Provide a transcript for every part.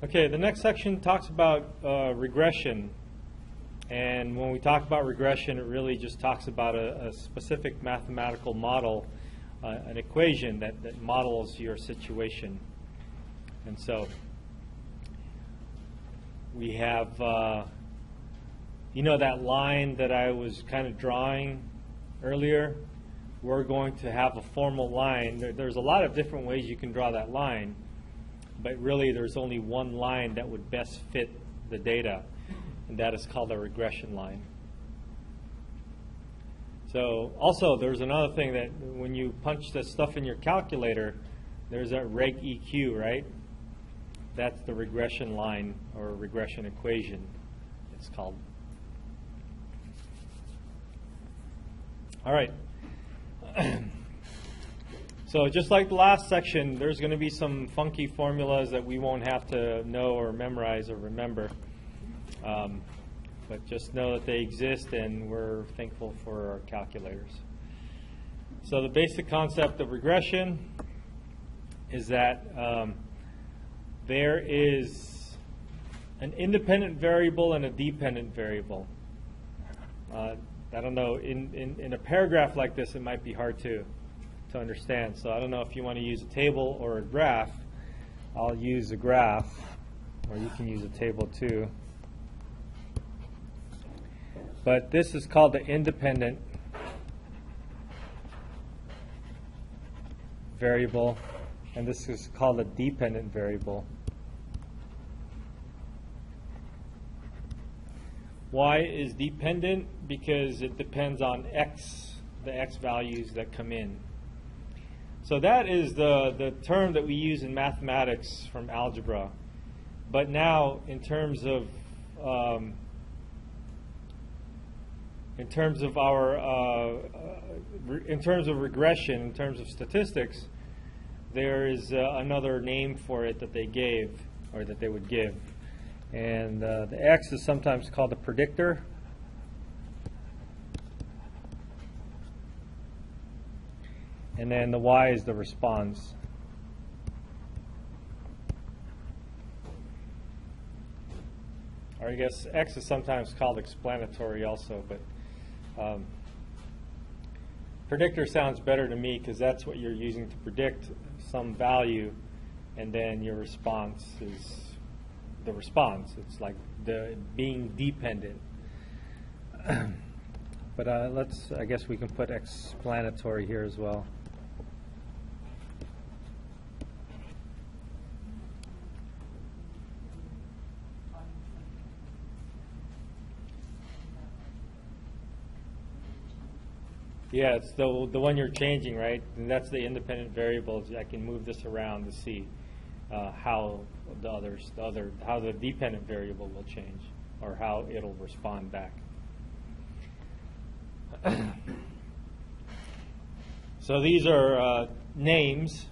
Okay, the next section talks about regression. And when we talk about regression, it really just talks about a specific mathematical model, an equation that models your situation. And so we have, you know, that line that I was kind of drawing earlier? We're going to have a formal line. There's a lot of different ways you can draw that line, but really there's only one line that would best fit the data, and that is called a regression line. So also there's another thing that when you punch the stuff in your calculator, there's a reg EQ, right? That's the regression line or regression equation, it's called. All right. So just like the last section, there's going to be some funky formulas that we won't have to know or memorize or remember. But just know that they exist, and we're thankful for our calculators. So the basic concept of regression is that there is an independent variable and a dependent variable. I don't know, in a paragraph like this, it might be hard to understand. So I don't know if you want to use a table or a graph. I'll use a graph, or you can use a table too. But this is called the independent variable, and this is called a dependent variable. Y is dependent because it depends on x, the x values that come in. So that is the term that we use in mathematics from algebra. But now, in terms of regression, in terms of statistics, there is another name for it that they gave, or that they would give. And the x is sometimes called the predictor. And then the y is the response. Or I guess x is sometimes called explanatory also, but predictor sounds better to me because that's what you're using to predict some value, and then your response is the response. It's like the being dependent. But I guess we can put explanatory here as well. Yeah, it's the one you're changing, right? And that's the independent variables. I can move this around to see how the dependent variable will change, or how it'll respond back. So these are names.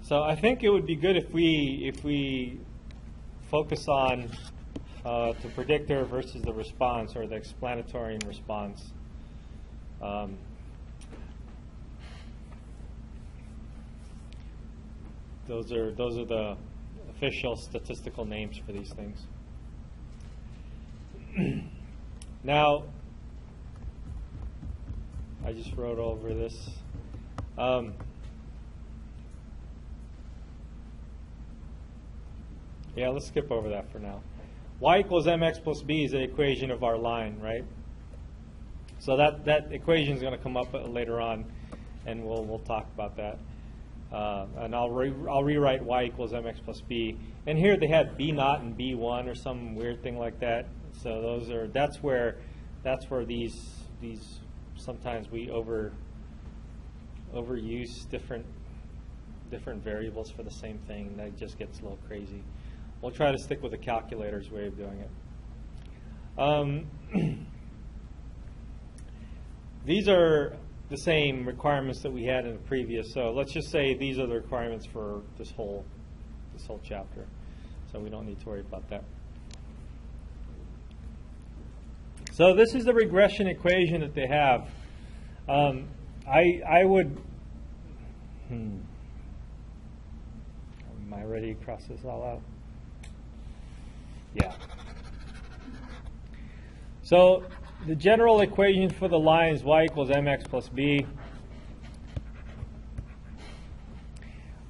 So I think it would be good if we focus on the predictor versus the response, or the explanatory and response. Those are the official statistical names for these things. Now, I just wrote over this. Yeah, let's skip over that for now. Y equals mx plus b is the equation of our line, right? So that equation is going to come up later on, and we'll talk about that. And I'll rewrite y equals mx plus b. And here they had b naught and b1 or some weird thing like that. So that's where these sometimes we overuse different variables for the same thing, and that just gets a little crazy. We'll try to stick with the calculator's way of doing it. These are the same requirements that we had in the previous. So let's just say these are the requirements for this whole chapter. So we don't need to worry about that. So this is the regression equation that they have. I ready to cross this all out? Yeah. So the general equation for the line is y equals mx plus b.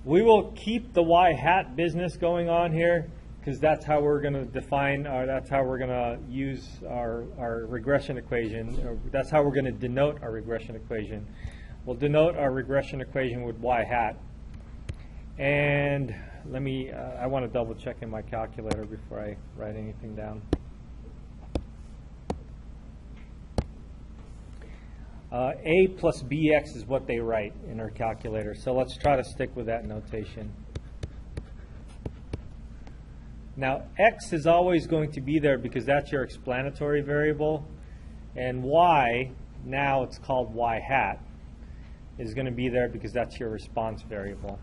We will keep the y hat business going on here because that's how we're going to define, that's how we're going to use our regression equation. That's how we're going to denote our regression equation. We'll denote our regression equation with y hat. And let me, I want to double check in my calculator before I write anything down. A plus bx is what they write in our calculator. So let's try to stick with that notation. Now, x is always going to be there because that's your explanatory variable. And y, now it's called y hat, is going to be there because that's your response variable.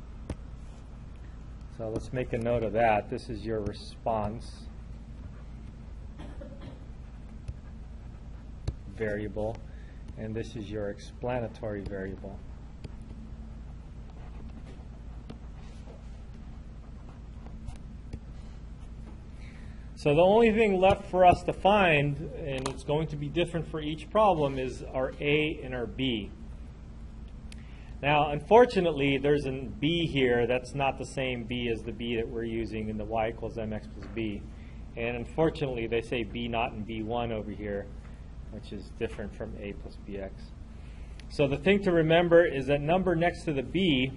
So let's make a note of that. This is your response variable, and this is your explanatory variable. So the only thing left for us to find, and it's going to be different for each problem, is our A and our B. Now, unfortunately, there's a B here that's not the same B as the B that we're using in the y equals mx plus b. And unfortunately, they say B naught and B1 over here, which is different from A plus bx. So the thing to remember is that number next to the B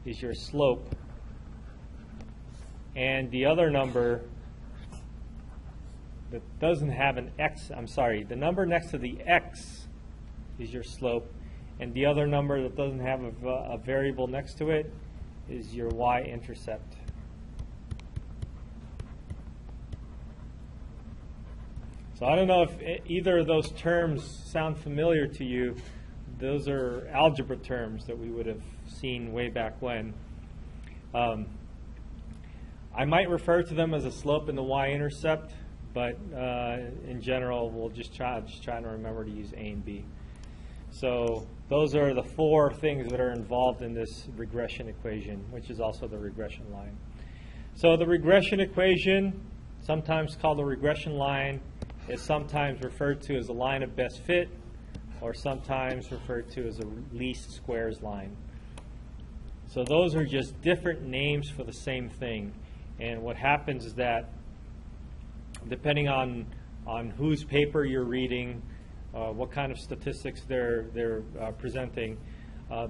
is your slope. And the other number that doesn't have an x, I'm sorry, the number next to the x is your slope, and the other number that doesn't have a variable next to it is your y-intercept. So I don't know if either of those terms sound familiar to you. Those are algebra terms that we would have seen way back when. I might refer to them as a slope and the y-intercept, but in general, we'll just try to remember to use A and B. So those are the four things that are involved in this regression equation, which is also the regression line. So the regression equation, sometimes called the regression line, is sometimes referred to as a line of best fit, or sometimes referred to as a least squares line. So those are just different names for the same thing. And what happens is that depending on whose paper you're reading, what kind of statistics they're presenting,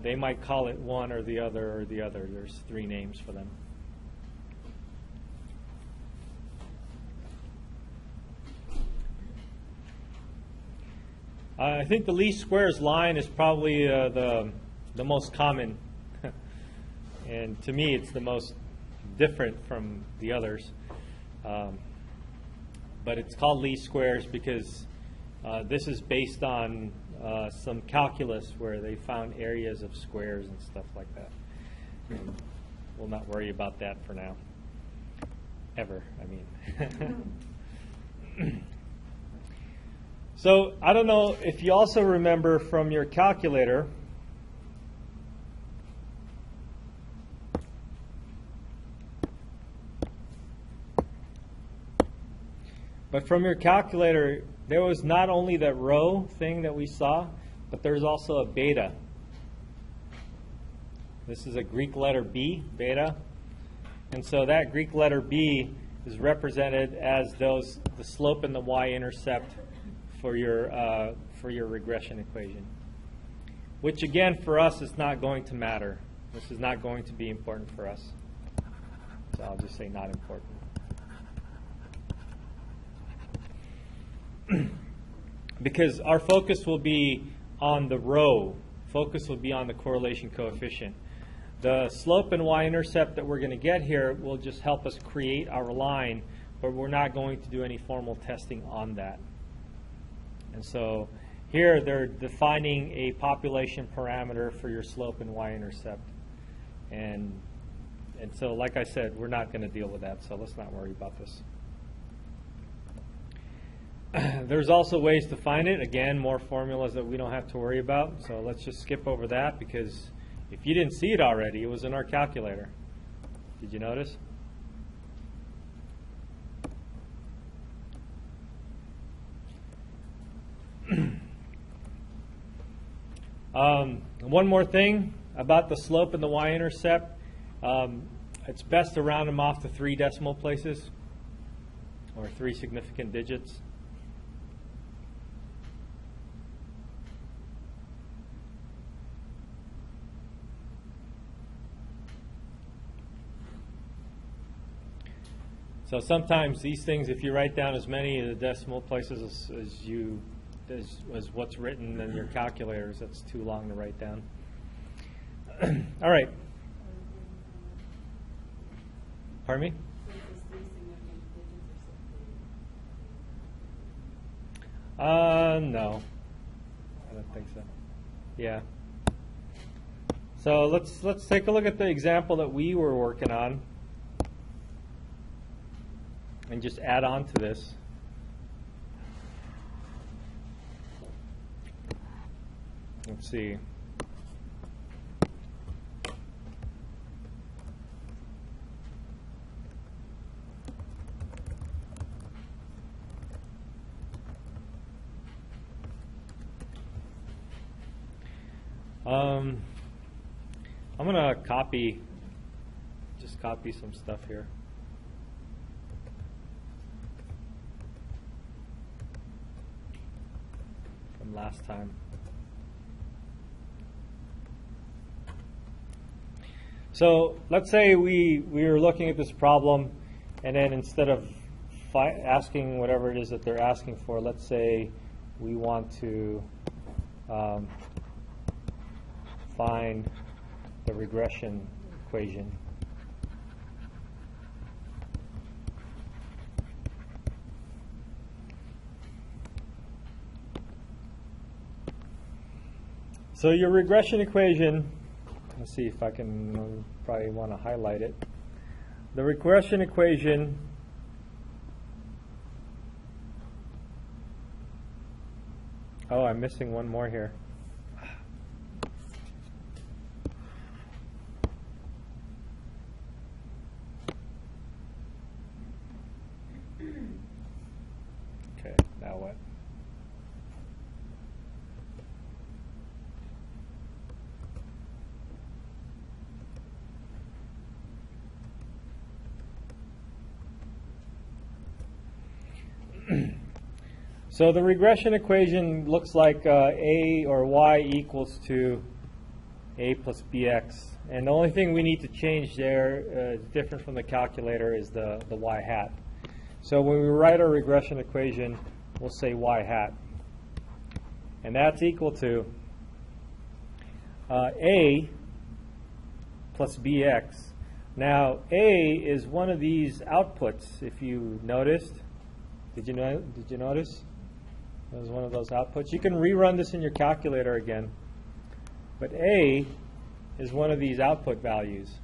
they might call it one or the other or the other. There's three names for them. I think the least squares line is probably the most common, and to me it's the most different from the others. But it's called least squares because this is based on some calculus where they found areas of squares and stuff like that. And we'll not worry about that for now. Ever, I mean. So I don't know if you also remember from your calculator, but from your calculator, there was not only that rho thing that we saw, but there's also a beta. This is a Greek letter B, beta. And so that Greek letter B is represented as the slope and the y-intercept for your regression equation, which again for us is not going to matter. This is not going to be important for us. So I'll just say not important. Because our focus will be on the rho. Focus will be on the correlation coefficient. The slope and y-intercept that we're going to get here will just help us create our line, but we're not going to do any formal testing on that. And so here they're defining a population parameter for your slope and y-intercept. And so, like I said, we're not going to deal with that, so let's not worry about this. There's also ways to find it. Again, more formulas that we don't have to worry about. So let's just skip over that because If you didn't see it already, it was in our calculator. Did you notice? One more thing about the slope and the y-intercept. It's best to round them off to 3 decimal places or 3 significant digits. So sometimes these things, if you write down as many of the decimal places as what's written in your calculators, that's too long to write down. All right. Pardon me? No. I don't think so. Yeah. So let's take a look at the example that we were working on and just add on to this. Let's see. I'm going to copy some stuff here. From last time. So let's say we were looking at this problem, and then instead of asking whatever it is that they're asking for, let's say we want to find the regression equation. So your regression equation, let's see if I can, probably want to highlight it. The regression equation oh, I'm missing one more here. Okay, now what? So the regression equation looks like a or y equals to a plus bx. And the only thing we need to change there, different from the calculator, is the y hat. So when we write our regression equation, we'll say y hat. And that's equal to a plus bx. Now, a is one of these outputs, if you noticed. Did you notice? That was one of those outputs. You can rerun this in your calculator again. But a is one of these output values.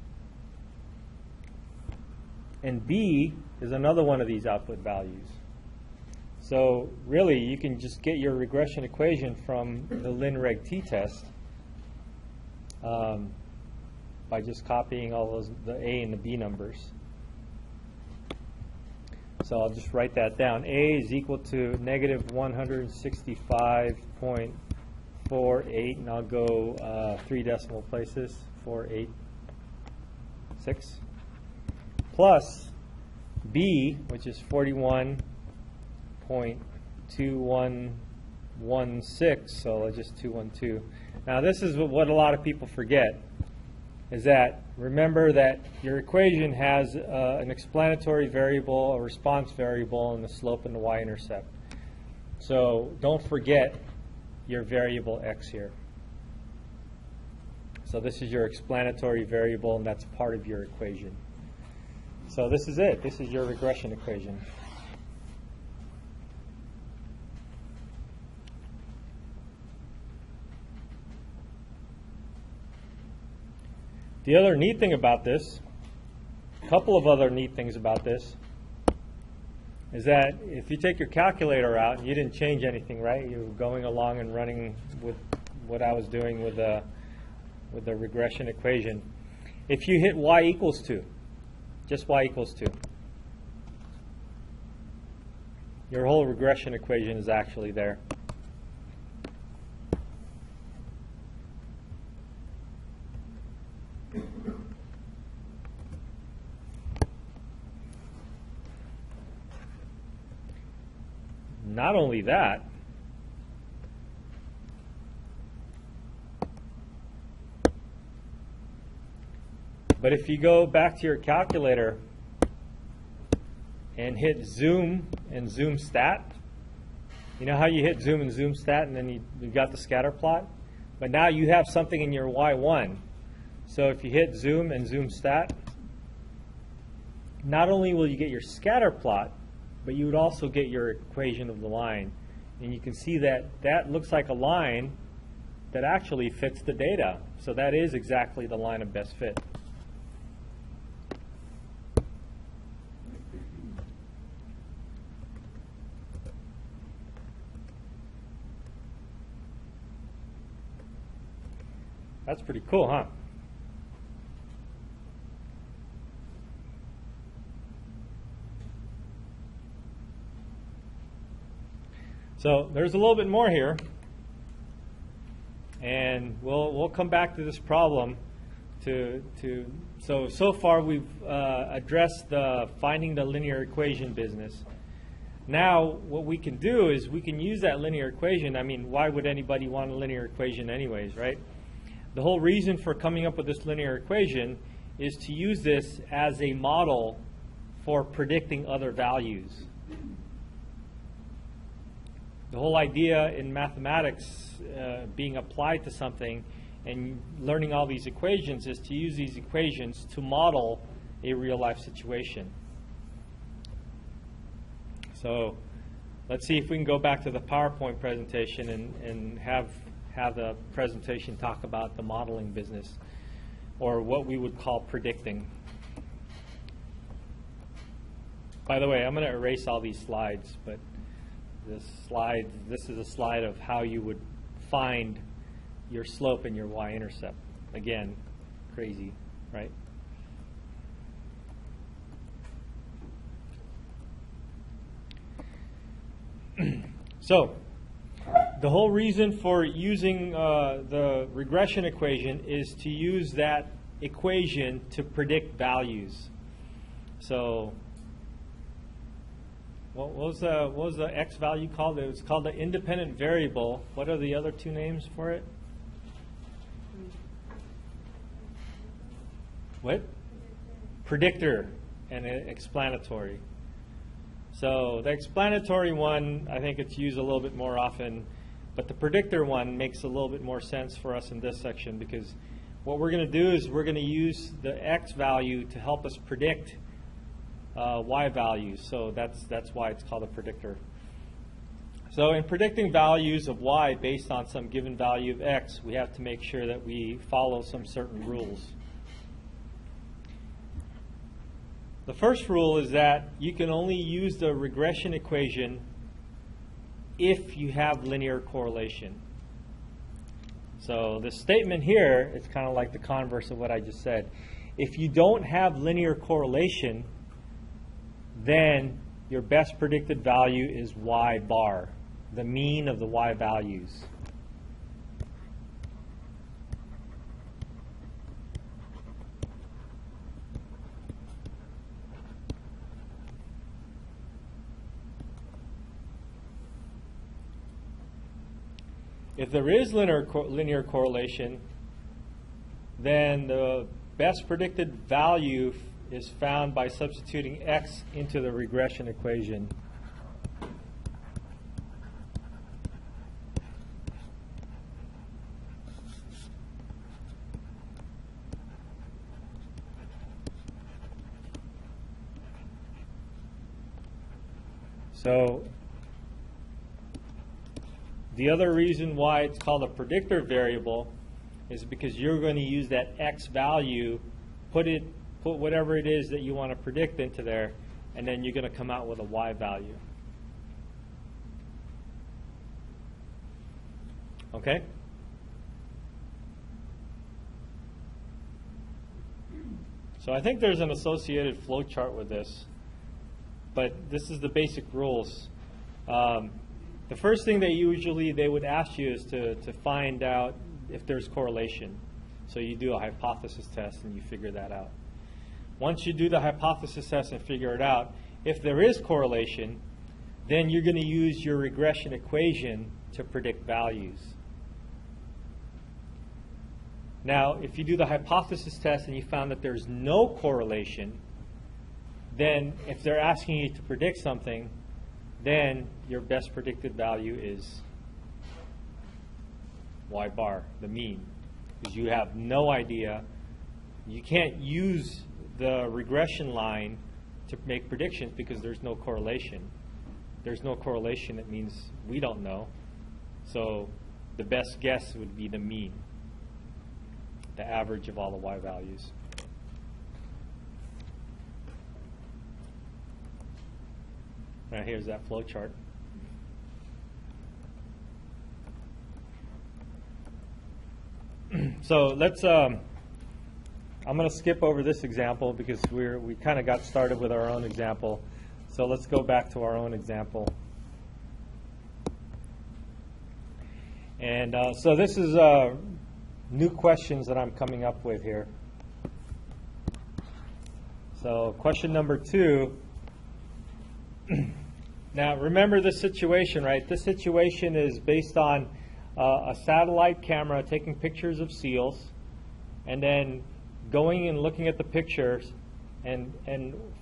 And b is another one of these output values. So really, you can just get your regression equation from the lin-reg t-test by just copying all those, the a and the b numbers. So I'll just write that down. A is equal to negative 165.48, and I'll go 3 decimal places, 486, plus B, which is 41.2116, so just 212. Now this is what a lot of people forget, is that remember that your equation has an explanatory variable, a response variable, and the slope and the y-intercept. So don't forget your variable x here. So this is your explanatory variable, and that's part of your equation. So this is it. This is your regression equation. The other neat thing about this, a couple of other neat things about this, is that if you take your calculator out, and you didn't change anything, right? You're going along and running with what I was doing with with the regression equation. If you hit y equals 2, just y equals 2, your whole regression equation is actually there. Not only that, but if you go back to your calculator and hit zoom and zoom stat, you know how you hit zoom and zoom stat and then you've got the scatter plot? But now you have something in your y1. So if you hit zoom and zoom stat, not only will you get your scatter plot, but you would also get your equation of the line. And you can see that that looks like a line that actually fits the data. So that is exactly the line of best fit. That's pretty cool, huh? So there's a little bit more here, and we'll come back to this problem. So far we've addressed the finding the linear equation business. Now what we can do is we can use that linear equation. I mean, why would anybody want a linear equation anyways, right? The whole reason for coming up with this linear equation is to use this as a model for predicting other values. The whole idea in mathematics being applied to something and learning all these equations is to use these equations to model a real-life situation. So let's see if we can go back to the PowerPoint presentation and have the presentation talk about the modeling business, or what we would call predicting. By the way, I'm going to erase all these slides, but this is a slide of how you would find your slope and your y-intercept. Again, crazy, right? So, the whole reason for using the regression equation is to use that equation to predict values. So, what was the x value called? It was called the independent variable. What are the other two names for it? What? Predictor and explanatory. So the explanatory one, I think it's used a little bit more often, but the predictor one makes a little bit more sense for us in this section, because what we're going to do is we're going to use the x value to help us predict y values. So that's why it's called a predictor. So in predicting values of y based on some given value of x, we have to make sure that we follow some certain rules. The first rule is that you can only use the regression equation if you have linear correlation. So the statement here is kind of like the converse of what I just said. If you don't have linear correlation, then your best predicted value is y bar, the mean of the y values. If there is linear correlation, then the best predicted value is found by substituting x into the regression equation. So the other reason why it's called a predictor variable is because you're going to use that x value, put whatever it is that you want to predict into there, and then you're going to come out with a y value. Okay? So I think there's an associated flow chart with this, but this is the basic rules. The first thing that usually they would ask you is to find out if there's correlation. So you do a hypothesis test and you figure that out. Once you do the hypothesis test and figure it out, if there is correlation, then you're going to use your regression equation to predict values. Now, if you do the hypothesis test and you found that there's no correlation, then if they're asking you to predict something, then your best predicted value is y bar, the mean, because you have no idea. You can't use the regression line to make predictions because there's no correlation. There's no correlation, it means we don't know. So the best guess would be the mean, the average of all the y values. Now here's that flow chart. So let's, I'm going to skip over this example because we kind of got started with our own example. So let's go back to our own example. And so this is new questions that I'm coming up with here. So question number 2. Now remember this situation, right? This situation is based on a satellite camera taking pictures of seals and then going and looking at the pictures and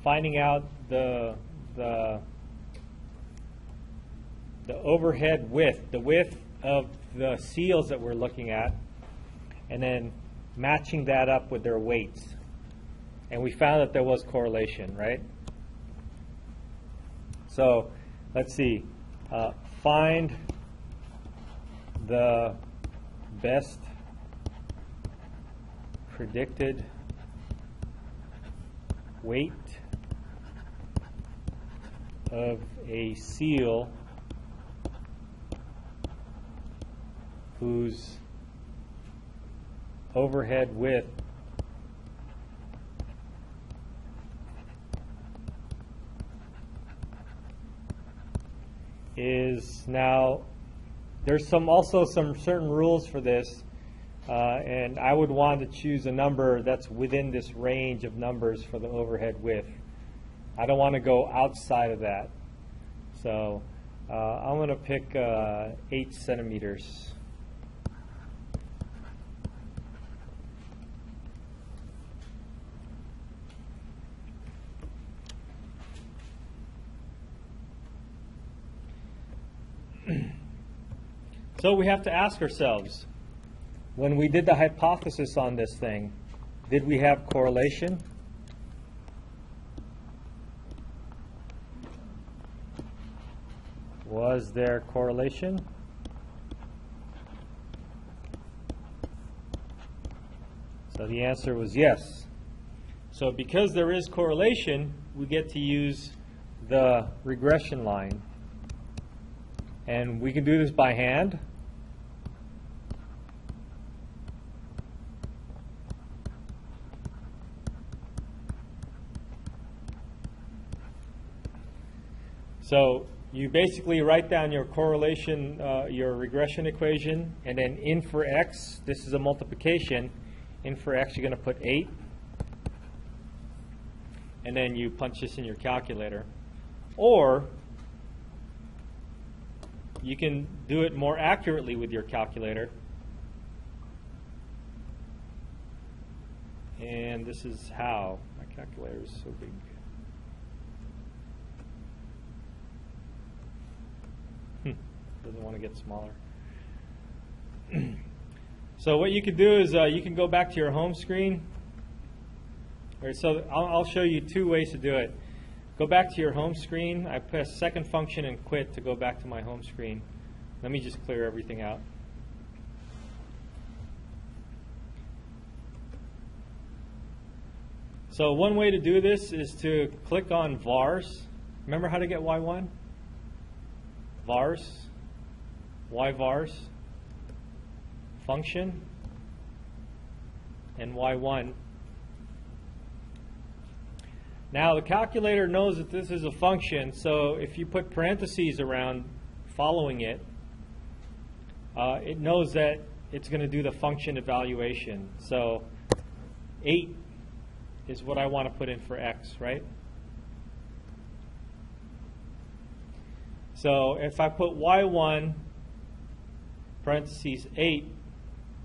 finding out the overhead width, the width of the seals that we're looking at, and then matching that up with their weights. And we found that there was correlation, right? So let's see. Find the best predicted weight of a seal whose overhead width is. Now there's also some certain rules for this, and I would want to choose a number that's within this range of numbers for the overhead width. I don't want to go outside of that. So I'm going to pick 8 centimeters. So we have to ask ourselves, when we did the hypothesis on this thing, did we have correlation? Was there correlation? So the answer was yes. So because there is correlation, we get to use the regression line. And we can do this by hand. So you basically write down your correlation, your regression equation, and then in for x, this is a multiplication. In for x, you're going to put 8. And then you punch this in your calculator. Or you can do it more accurately with your calculator. And this is how. My calculator is so big. Doesn't want to get smaller. So what you can do is you can go back to your home screen. So I'll show you 2 ways to do it. Go back to your home screen. I press second function and quit to go back to my home screen. Let me just clear everything out. So one way to do this is to click on vars. Remember how to get y1? Vars. Y-vars, function, and y1. Now the calculator knows that this is a function, so if you put parentheses around following it, it knows that it's going to do the function evaluation. So 8 is what I want to put in for x, right? So if I put y1 parentheses 8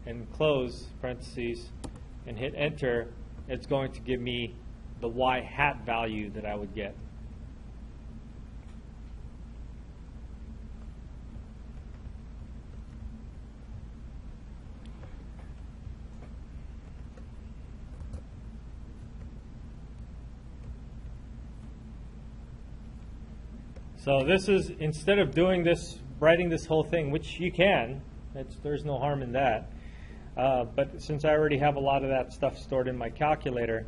and close parentheses and hit enter, it's going to give me the y hat value that I would get. So this is, instead of doing this, writing this whole thing, which you can, there's no harm in that, but since I already have a lot of that stuff stored in my calculator,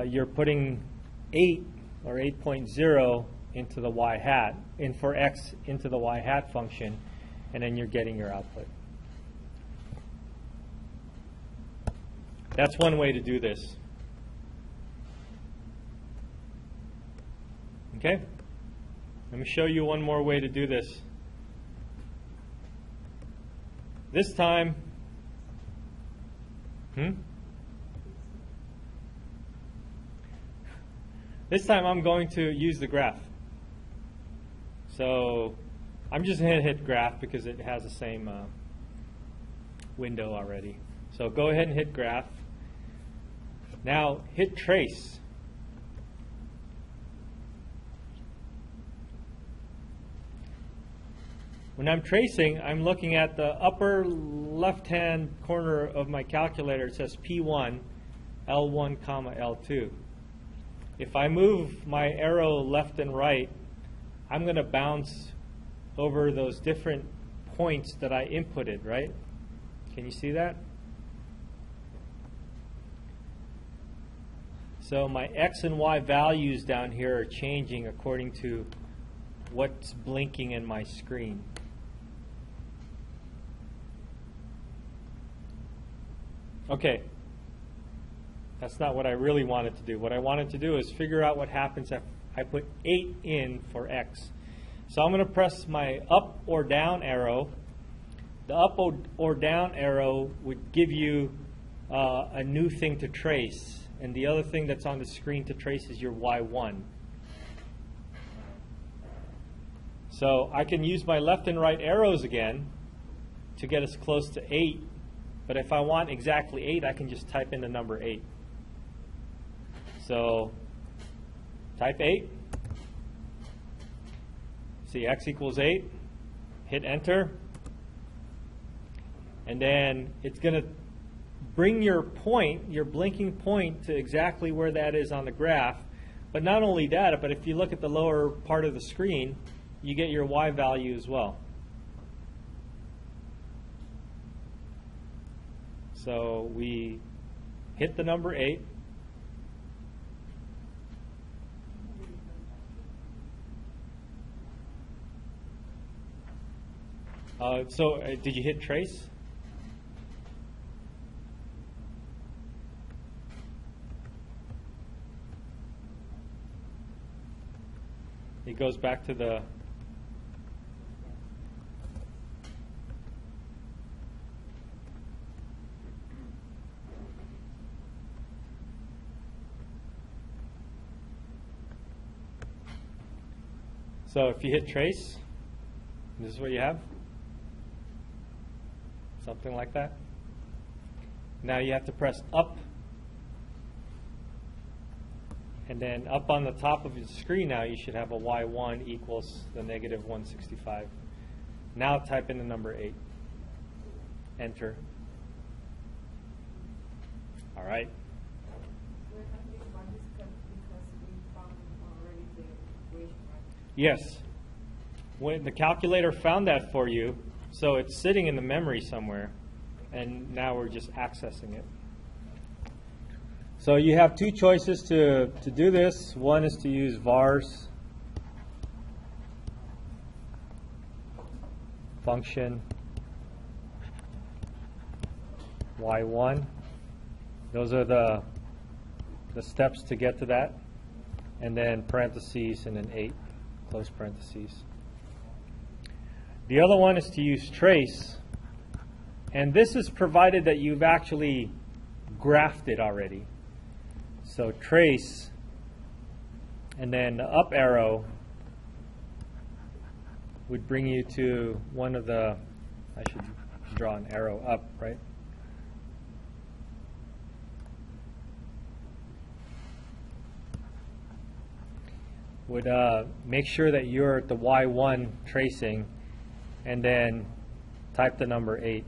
you're putting 8 or 8.0 into the y hat, and for x into the y hat function, and then you're getting your output. That's one way to do this. Okay? Let me show you one more way to do this. This time, this time I'm going to use the graph. So I'm just going to hit graph because it has the same window already. So go ahead and hit graph. Now hit trace. When I'm tracing, I'm looking at the upper left-hand corner of my calculator. It says P1, L1, L2. If I move my arrow left and right, I'm going to bounce over those different points that I inputted, right? Can you see that? So my X and Y values down here are changing according to what's blinking in my screen. Okay, that's not what I really wanted to do. What I wanted to do is figure out what happens if I put 8 in for x. So I'm going to press my up or down arrow. The up or down arrow would give you a new thing to trace, and the other thing that's on the screen to trace is your y1. So I can use my left and right arrows again to get us close to 8. But if I want exactly 8, I can just type in the number 8. So type 8. See, x equals 8. Hit enter. And then it's going to bring your point, your blinking point, to exactly where that is on the graph. But not only that, but if you look at the lower part of the screen, you get your y value as well. So we hit the number 8. Did you hit trace? It goes back to the So if you hit trace, this is what you have. Something like that. Now you have to press up, and then up on the top of your screen now you should have a y1 equals the negative 165. Now type in the number 8. Enter. All right. Yes. When the calculator found that for you, so it's sitting in the memory somewhere, and now we're just accessing it. So you have two choices to do this. One is to use vars function y1. Those are the steps to get to that. and then parentheses, and then 8, close parentheses. The other one is to use trace, and this is provided that you've actually graphed it already. So trace, and then the up arrow would bring you to one of the, I should draw an arrow up, right? Would make sure that you're at the Y1 tracing, and then type the number 8,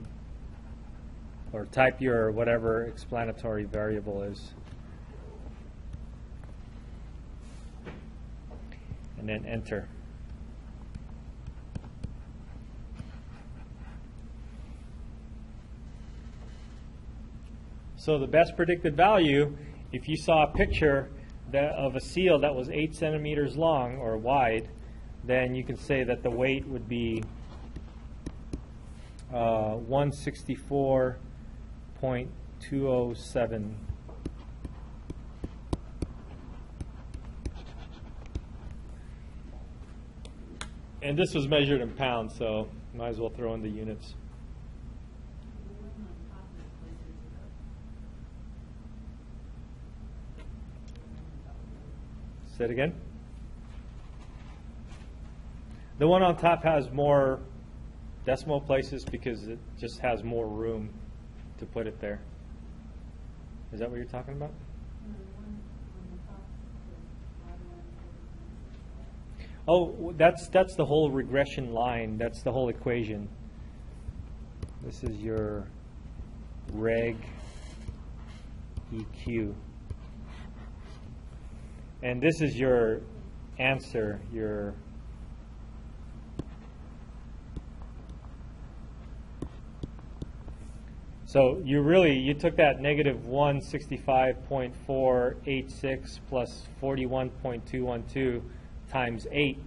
or type your whatever explanatory variable is, and then enter. So the best predicted value, if you saw a picture of a seal that was 8 centimeters long or wide, then you can say that the weight would be 164.207. And this was measured in pounds, so might as well throw in the units. Say it again. The one on top has more decimal places because it just has more room to put it there. Is that what you're talking about? Oh, that's the whole regression line. That's the whole equation. This is your reg EQ. And this is your answer, your so you took that negative 165.486 plus 41.212 times 8,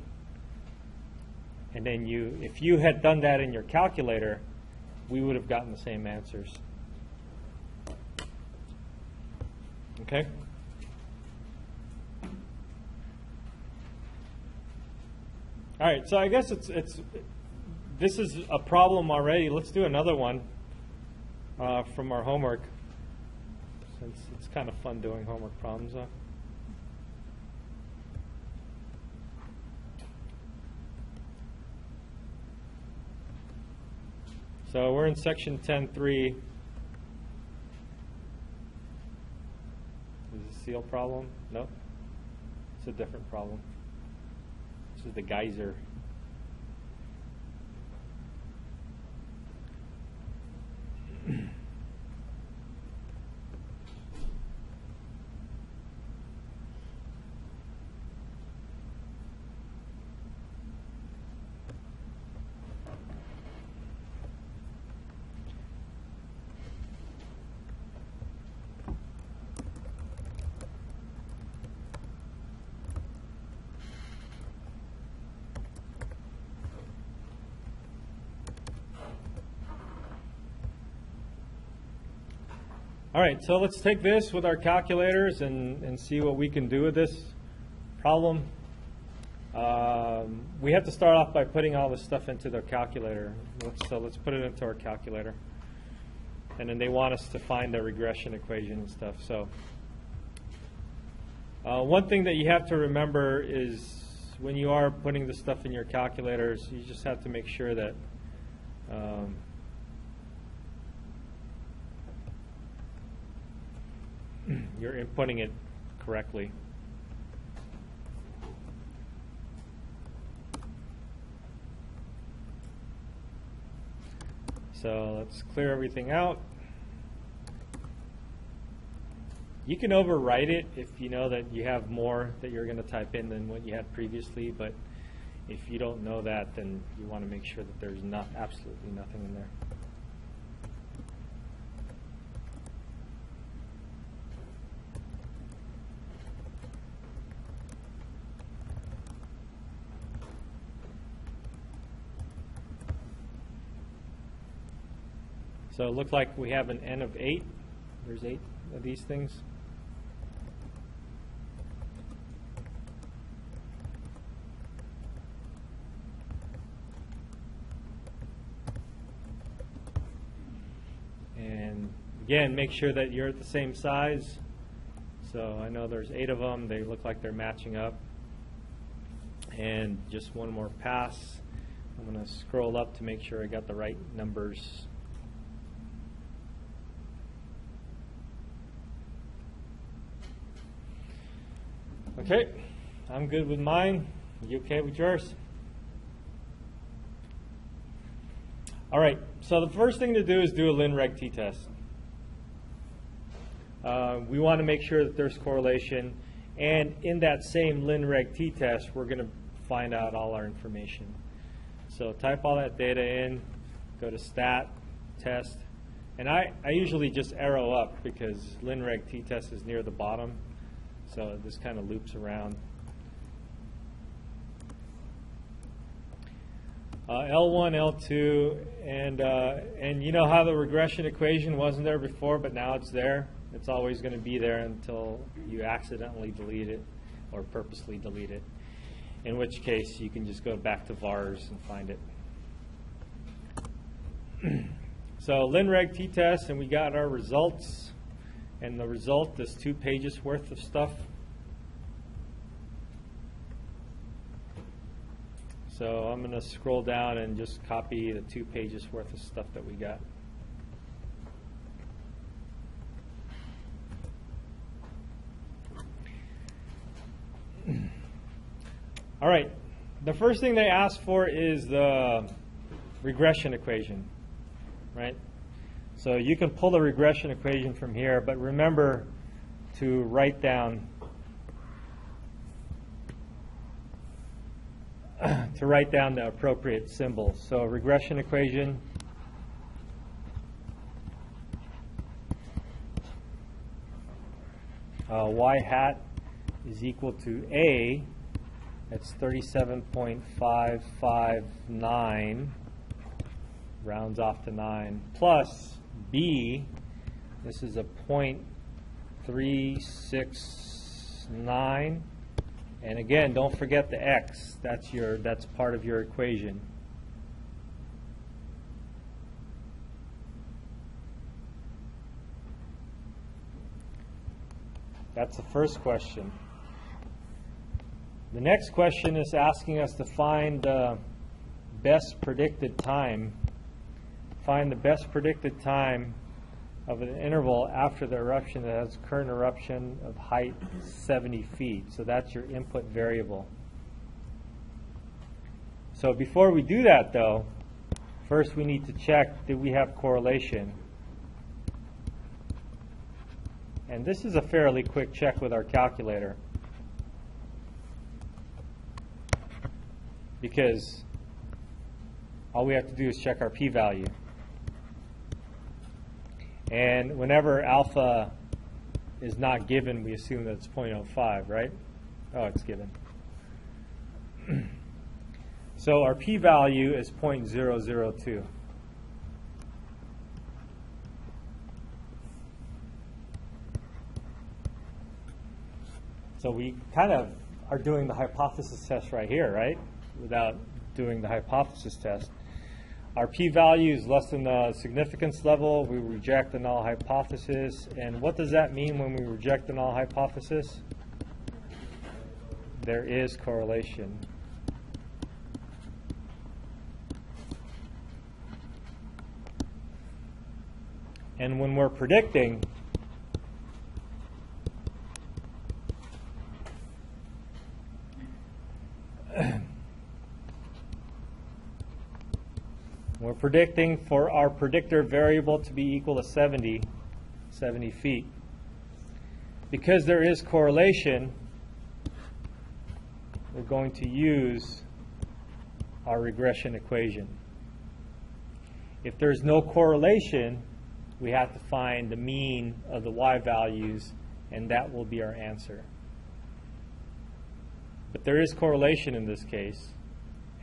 and then if you had done that in your calculator, we would have gotten the same answers. Okay? All right, so I guess this is a problem already. Let's do another one from our homework, since it's kind of fun doing homework problems. So we're in section 10.3. Is this a seal problem? No, it's a different problem. This is the geyser. All right, so let's take this with our calculators and see what we can do with this problem. We have to start off by putting all this stuff into the calculator. So let's put it into our calculator. And then they want us to find the regression equation and stuff. So one thing that you have to remember is when you are putting the stuff in your calculators, you just have to make sure that you're inputting it correctly. So let's clear everything out. You can overwrite it if you know that you have more that you're going to type in than what you had previously, but if you don't know that, then you want to make sure that there's absolutely nothing in there. So it looks like we have an n of 8. There's 8 of these things. Again, make sure that you're at the same size. So I know there's 8 of them. They look like they're matching up. And just one more pass. I'm going to scroll up to make sure I got the right numbers. Okay, I'm good with mine. You okay with yours? All right, so the first thing to do is do a lin-reg t-test. We want to make sure that there's correlation, and in that same lin-reg t-test, we're going to find out all our information. So type all that data in, go to stat, test, and I usually just arrow up because lin-reg t-test is near the bottom, so this kind of loops around. L1, L2, and you know how the regression equation wasn't there before, but now it's there. It's always going to be there until you accidentally delete it or purposely delete it, in which case you can just go back to vars and find it. So lin-reg t-test, and we got our results, and the result is 2 pages worth of stuff. So I'm going to scroll down and just copy the 2 pages worth of stuff that we got. All right, the first thing they ask for is the regression equation, right? So you can pull the regression equation from here, but remember to write down the appropriate symbols. So regression equation, y hat is equal to A, that's 37.559, rounds off to 9, plus B, this is a 0.369, and again, don't forget the x. That's part of your equation. That's the first question. The next question is asking us to find the best predicted time. Find the best predicted time of an interval after the eruption that has current eruption of height 70 feet. So that's your input variable. So before we do that, though, first we need to check, do we have correlation? And this is a fairly quick check with our calculator, because all we have to do is check our p-value. And whenever alpha is not given, we assume that it's 0.05, right? Oh, it's given. So our p-value is 0.002. So we kind of are doing the hypothesis test right here, right? Without doing the hypothesis test. Our p-value is less than the significance level. We reject the null hypothesis. And what does that mean when we reject the null hypothesis? There is correlation. And when we're predicting, we're predicting for our predictor variable to be equal to 70 feet. Because there is correlation, we're going to use our regression equation. If there's no correlation, we have to find the mean of the y values, and that will be our answer. But there is correlation in this case.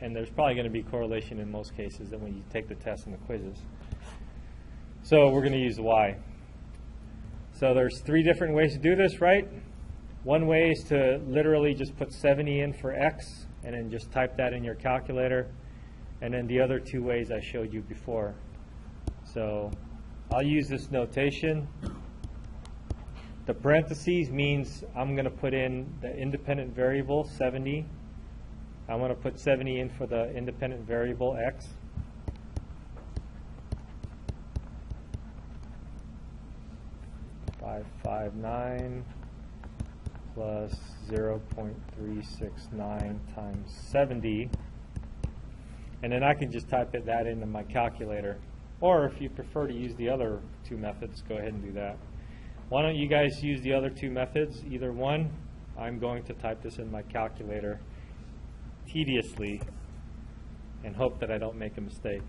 And there's probably going to be correlation in most cases that when you take the tests and the quizzes. So we're going to use y. So there's 3 different ways to do this, right? One way is to literally just put 70 in for x and then just type that in your calculator. And then the other 2 ways I showed you before. So I'll use this notation. The parentheses means I'm going to put in the independent variable 70. I'm going to put 70 in for the independent variable x. .559 plus 0.369 times 70. And then I can just type that into my calculator. Or if you prefer to use the other two methods, go ahead and do that. Why don't you guys use the other two methods? Either one. I'm going to type this in my calculator tediously and hope that I don't make a mistake.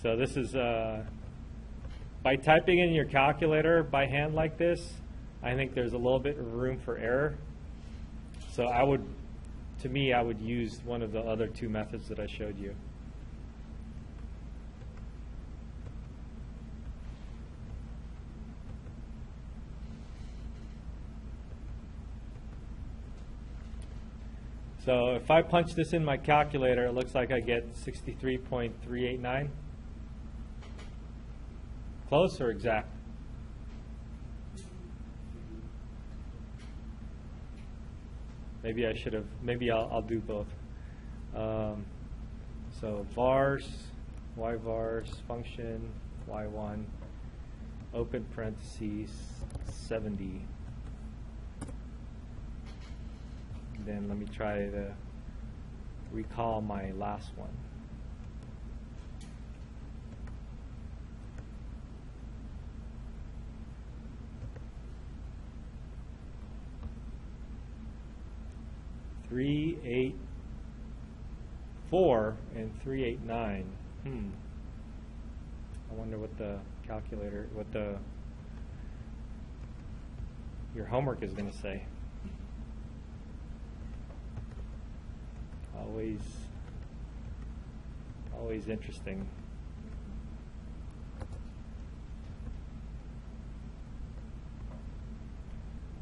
So this is, by typing in your calculator by hand like this, I think there's a little bit of room for error. So I would use one of the other two methods that I showed you. So if I punch this in my calculator, it looks like I get 63.389. Close or exact? Maybe I should have, maybe I'll do both. So vars, y vars, function, y1, open parentheses, 70. Then let me try to recall my last one. Three, 8, 4, and 389. I wonder what the calculator, your homework is going to say. Always interesting.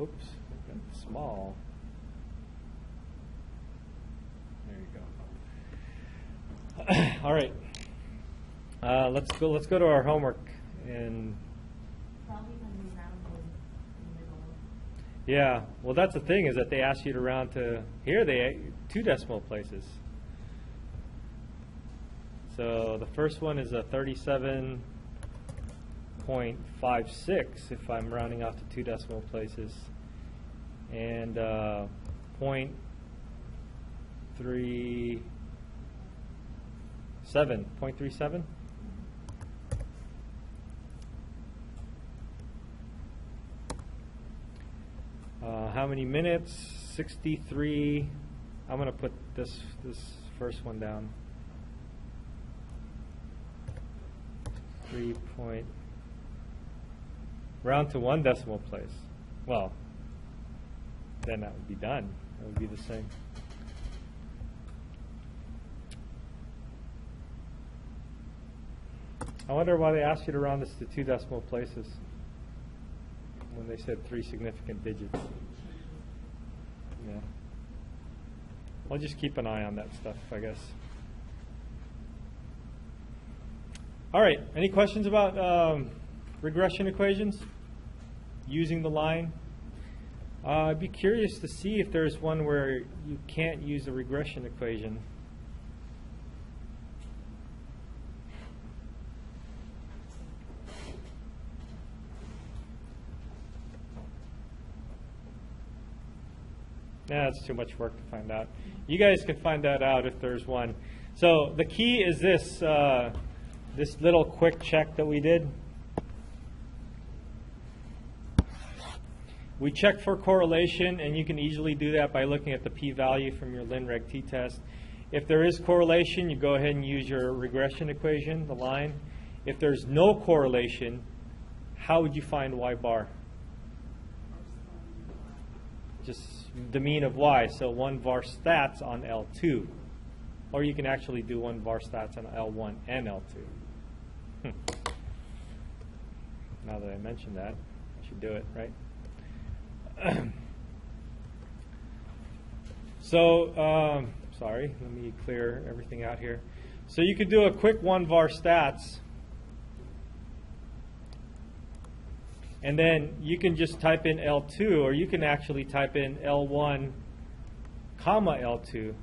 Oops, got small. There you go. All right. Let's go to our homework and. Yeah, well, that's the thing is that they ask you to round to here. They 2 decimal places. So the first one is a 37.56 if I'm rounding off to 2 decimal places, and 0.37. How many minutes? 63. I'm going to put this first one down. 3 point. Round to 1 decimal place. Well, then that would be done. That would be the same. I wonder why they asked you to round this to 2 decimal places when they said 3 significant digits. Yeah. I'll just keep an eye on that stuff, I guess. All right. Any questions about regression equations using the line? I'd be curious to see if there's one where you can't use a regression equation. Yeah, it's too much work to find out. You guys can find that out if there's one. So the key is this, this little quick check that we did. We checked for correlation, and you can easily do that by looking at the p-value from your Lin-Reg t-test. If there is correlation, you go ahead and use your regression equation, the line. If there's no correlation, how would you find y bar? Just the mean of y, so 1 var stats on L2. Or you can actually do 1 var stats on L1 and L2. Now that I mentioned that, I should do it, right? So, sorry, let me clear everything out here. So you could do a quick 1 var stats And then you can just type in L2, or you can actually type in L1, comma L2.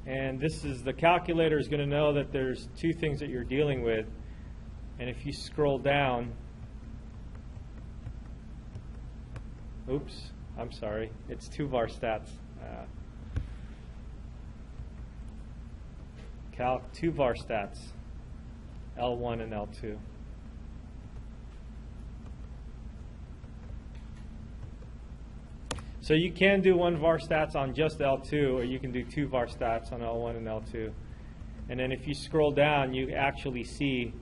And this is, the calculator is going to know that there's two things that you're dealing with. And if you scroll down, oops, I'm sorry, it's 2 var stats. Calc 2 var stats, L1 and L2. So you can do 1 var stats on just L2, or you can do 2 var stats on L1 and L2. And then if you scroll down, you actually see,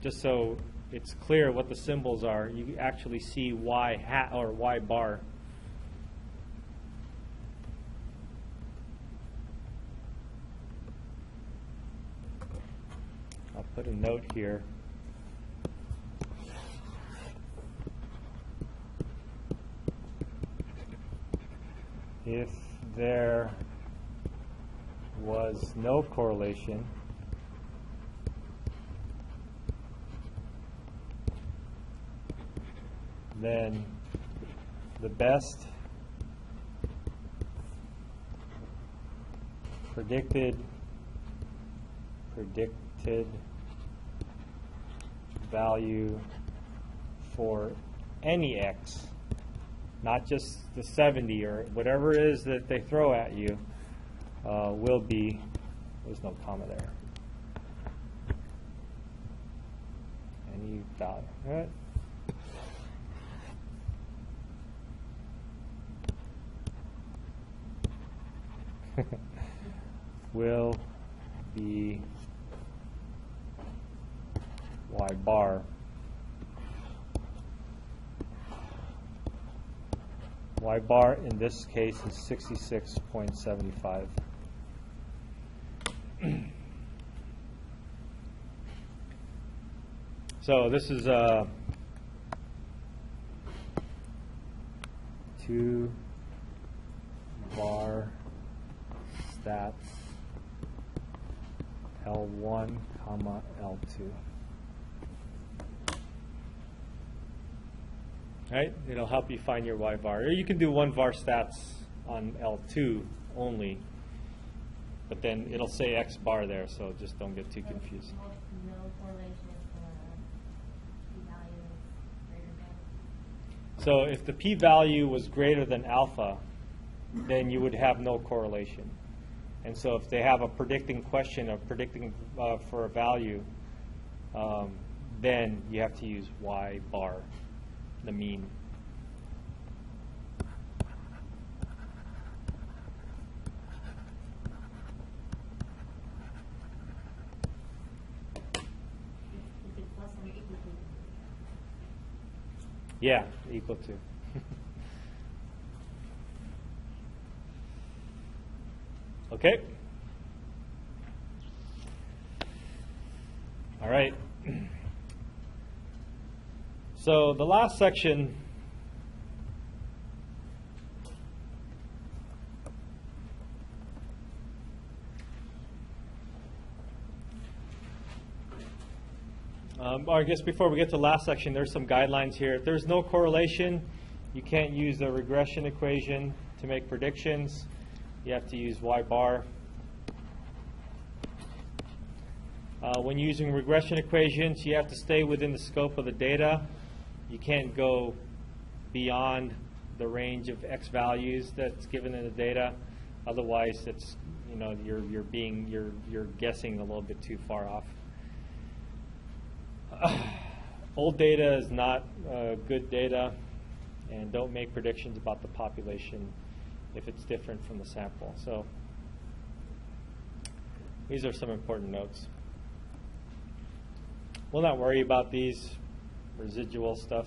just so it's clear what the symbols are, you actually see Y hat or Y bar. I'll put a note here. If there was no correlation, then the best predicted value for any x, not just the 70 or whatever it is that they throw at you, will be, there's no comma there, any value, right? Will be Y bar. Y bar in this case is 66.75. So this is 2 var stats L1, comma L2. Right? It'll help you find your Y bar. Or you can do 1 var stats on L2 only, but then it'll say X bar there, so just don't get too confused. No correlation if the p-value is greater than? So if the p-value was greater than alpha, then you would have no correlation. And so if they have a predicting question of predicting for a value, then you have to use Y bar, the mean. If it's less than or equal to? Yeah, equal to. Okay. All right. So the last section or I guess before we get to the last section, there's some guidelines here. If there's no correlation, you can't use the regression equation to make predictions. You have to use Y bar. When using regression equations, you have to stay within the scope of the data. You can't go beyond the range of X values that's given in the data. Otherwise, it's, you know, you're guessing a little bit too far off. Old data is not good data, and don't make predictions about the population if it's different from the sample. So these are some important notes. We'll not worry about these residual stuff.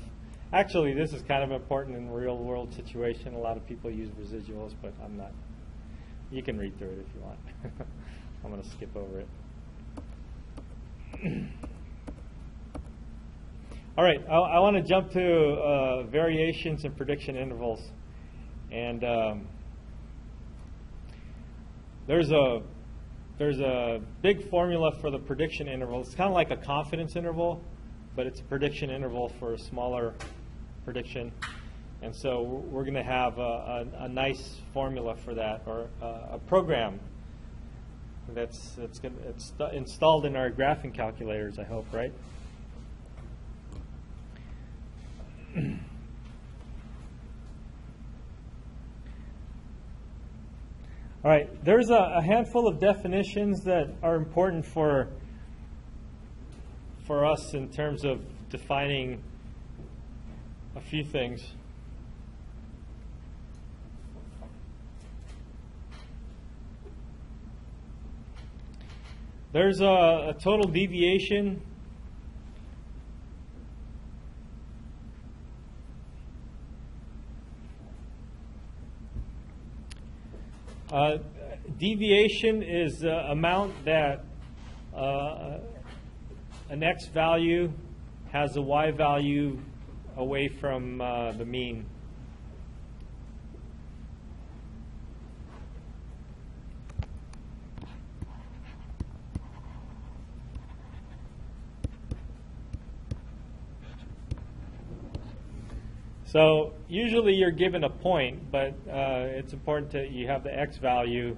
Actually, this is kind of important in a real world situation. A lot of people use residuals, but I'm not. You can read through it if you want. I'm going to skip over it. All right, I want to jump to variations and prediction intervals. And there's a there's a big formula for the prediction interval. It's kind of like a confidence interval, but it's a prediction interval for a smaller prediction. And so we're going to have a nice formula for that, or a program it's installed in our graphing calculators, I hope, right? All right, there's a handful of definitions that are important for us in terms of defining a few things. There's a total deviation. Deviation is the amount that an x value has a y value away from the mean. So usually you're given a point, but it's important that you have the x value,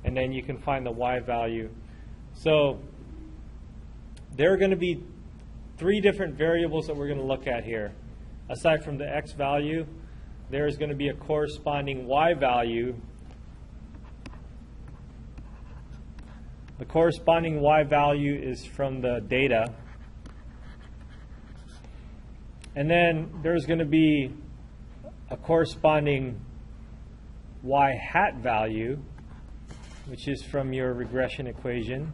and then you can find the y value. So there are going to be three different variables that we're going to look at here. Aside from the x value, there is going to be a corresponding y value. The corresponding y value is from the data. And then there's going to be a corresponding y hat value, which is from your regression equation.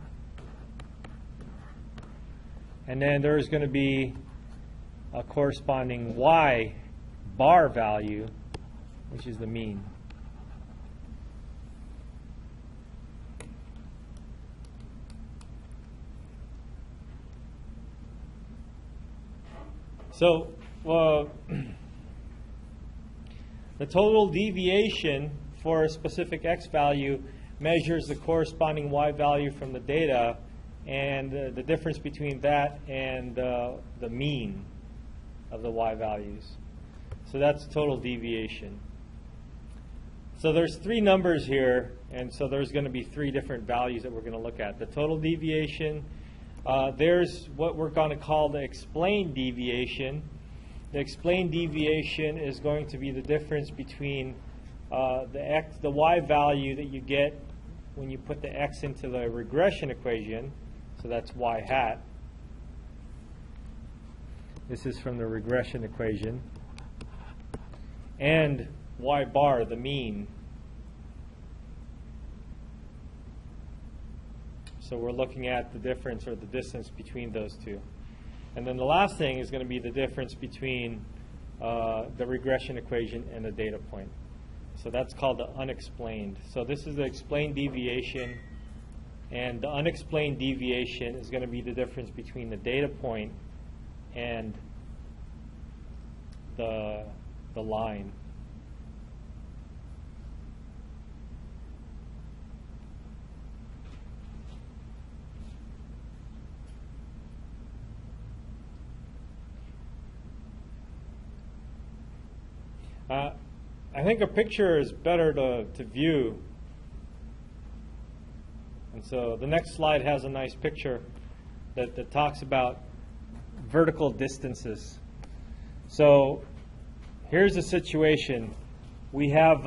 And then there's going to be a corresponding y bar value, which is the mean. So the total deviation for a specific x value measures the corresponding y value from the data, and the difference between that and the mean of the y values. So that's total deviation. So there's three numbers here, and so there's going to be three different values that we're going to look at. The total deviation, there's what we're going to call the explained deviation. The explained deviation is going to be the difference between the y value that you get when you put the x into the regression equation. So that's y hat. This is from the regression equation. And y bar, the mean. So we're looking at the difference or the distance between those two. And then the last thing is going to be the difference between the regression equation and the data point. So that's called the unexplained. So this is the explained deviation, and the unexplained deviation is going to be the difference between the data point and the line. I think a picture is better to view. And so the next slide has a nice picture that talks about vertical distances. So here's the situation. We have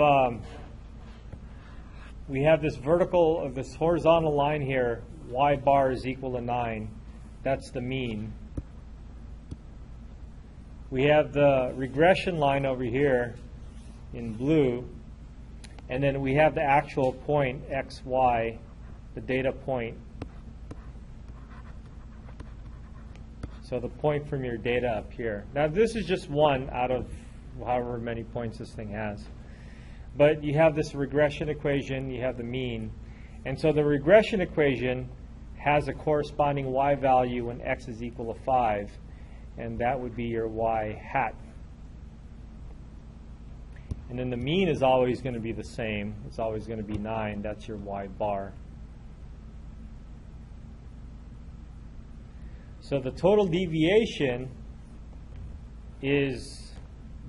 this vertical, this horizontal line here, y bar is equal to 9. That's the mean. We have the regression line over here in blue, and then we have the actual point x, y, the data point. So the point from your data up here. Now this is just one out of however many points this thing has. But you have this regression equation, you have the mean. And so the regression equation has a corresponding y value when x is equal to 5. And that would be your y hat. And then the mean is always going to be the same. It's always going to be 9. That's your y bar. So the total deviation is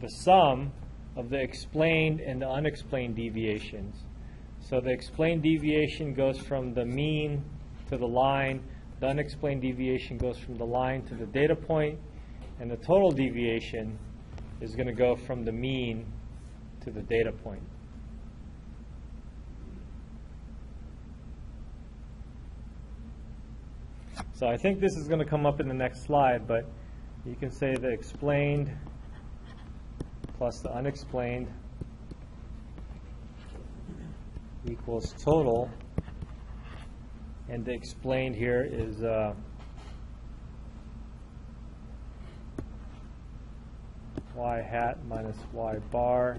the sum of the explained and the unexplained deviations. So the explained deviation goes from the mean to the line, the unexplained deviation goes from the line to the data point, and the total deviation is going to go from the mean to the data point. So I think this is going to come up in the next slide, but you can say the explained plus the unexplained equals total, and the explained here is y hat minus y bar.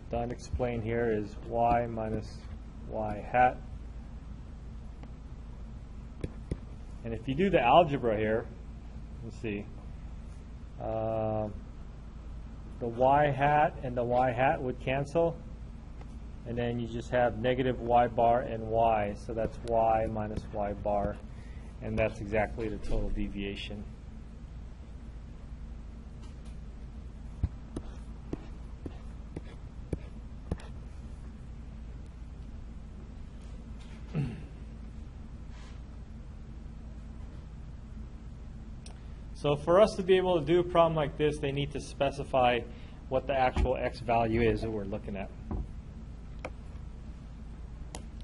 The unexplained here is y minus y hat. And if you do the algebra here, let's see, the y hat and the y hat would cancel, and then you just have negative y bar and y, so that's y minus y bar, and that's exactly the total deviation. So for us to be able to do a problem like this, they need to specify what the actual x value is that we're looking at.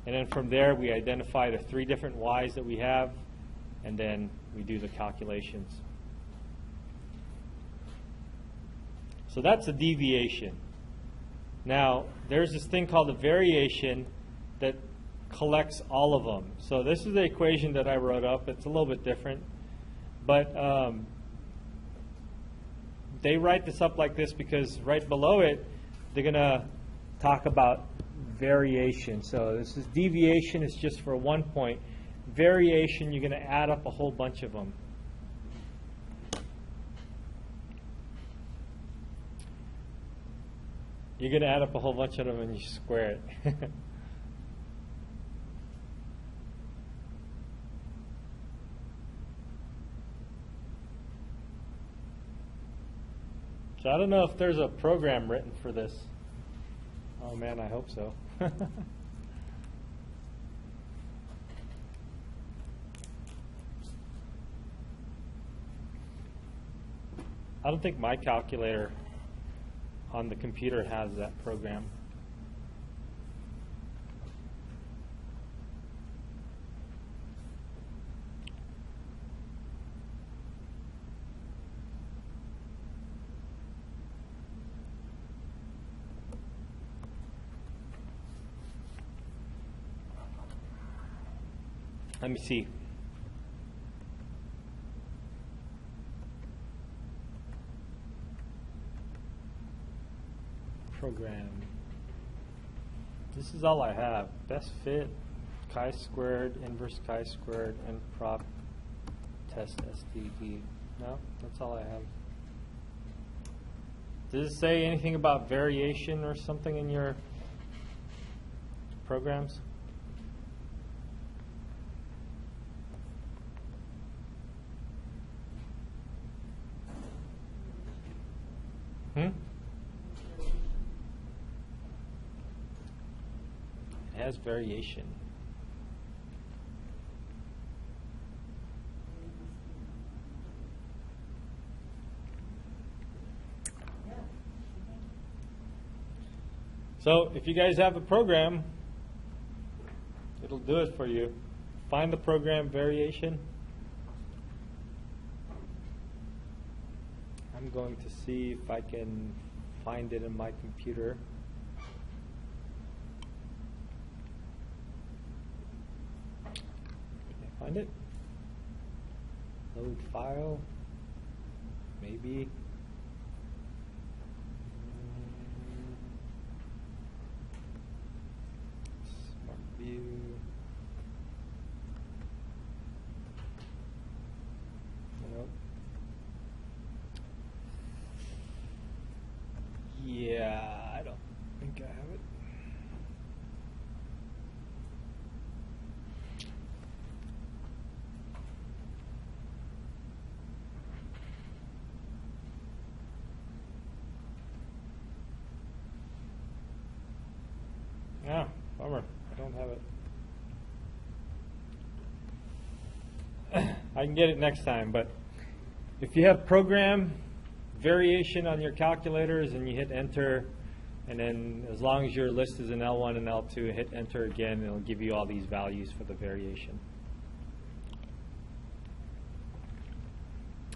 And then from there, we identify the 3 different y's that we have, and then we do the calculations. So that's a deviation. Now, there's this thing called a variation that collects all of them. So this is the equation that I wrote up. It's a little bit different. But they write this up like this because right below it, they're going to talk about variation. So this is deviation is just for 1 point. Variation, you're going to add up a whole bunch of them. You're going to add up a whole bunch of them and you square it. So I don't know if there's a program written for this. Oh man, I hope so. I don't think my calculator on the computer has that program. Let me see. Program. This is all I have. Best fit, chi-squared, inverse chi-squared, and prop test SDV. No, that's all I have. Does it say anything about variation or something in your programs? It has variation. So if you guys have a program, it'll do it for you. Find the program variation. I'm going to see if I can find it in my computer. Can I find it? Load file? Maybe. Smart view. Nope. Yeah, I don't think I have it. Bummer, I don't have it. I can get it next time, but if you have program variation on your calculators and you hit enter, and then as long as your list is in L1 and L2, hit enter again, and it'll give you all these values for the variation.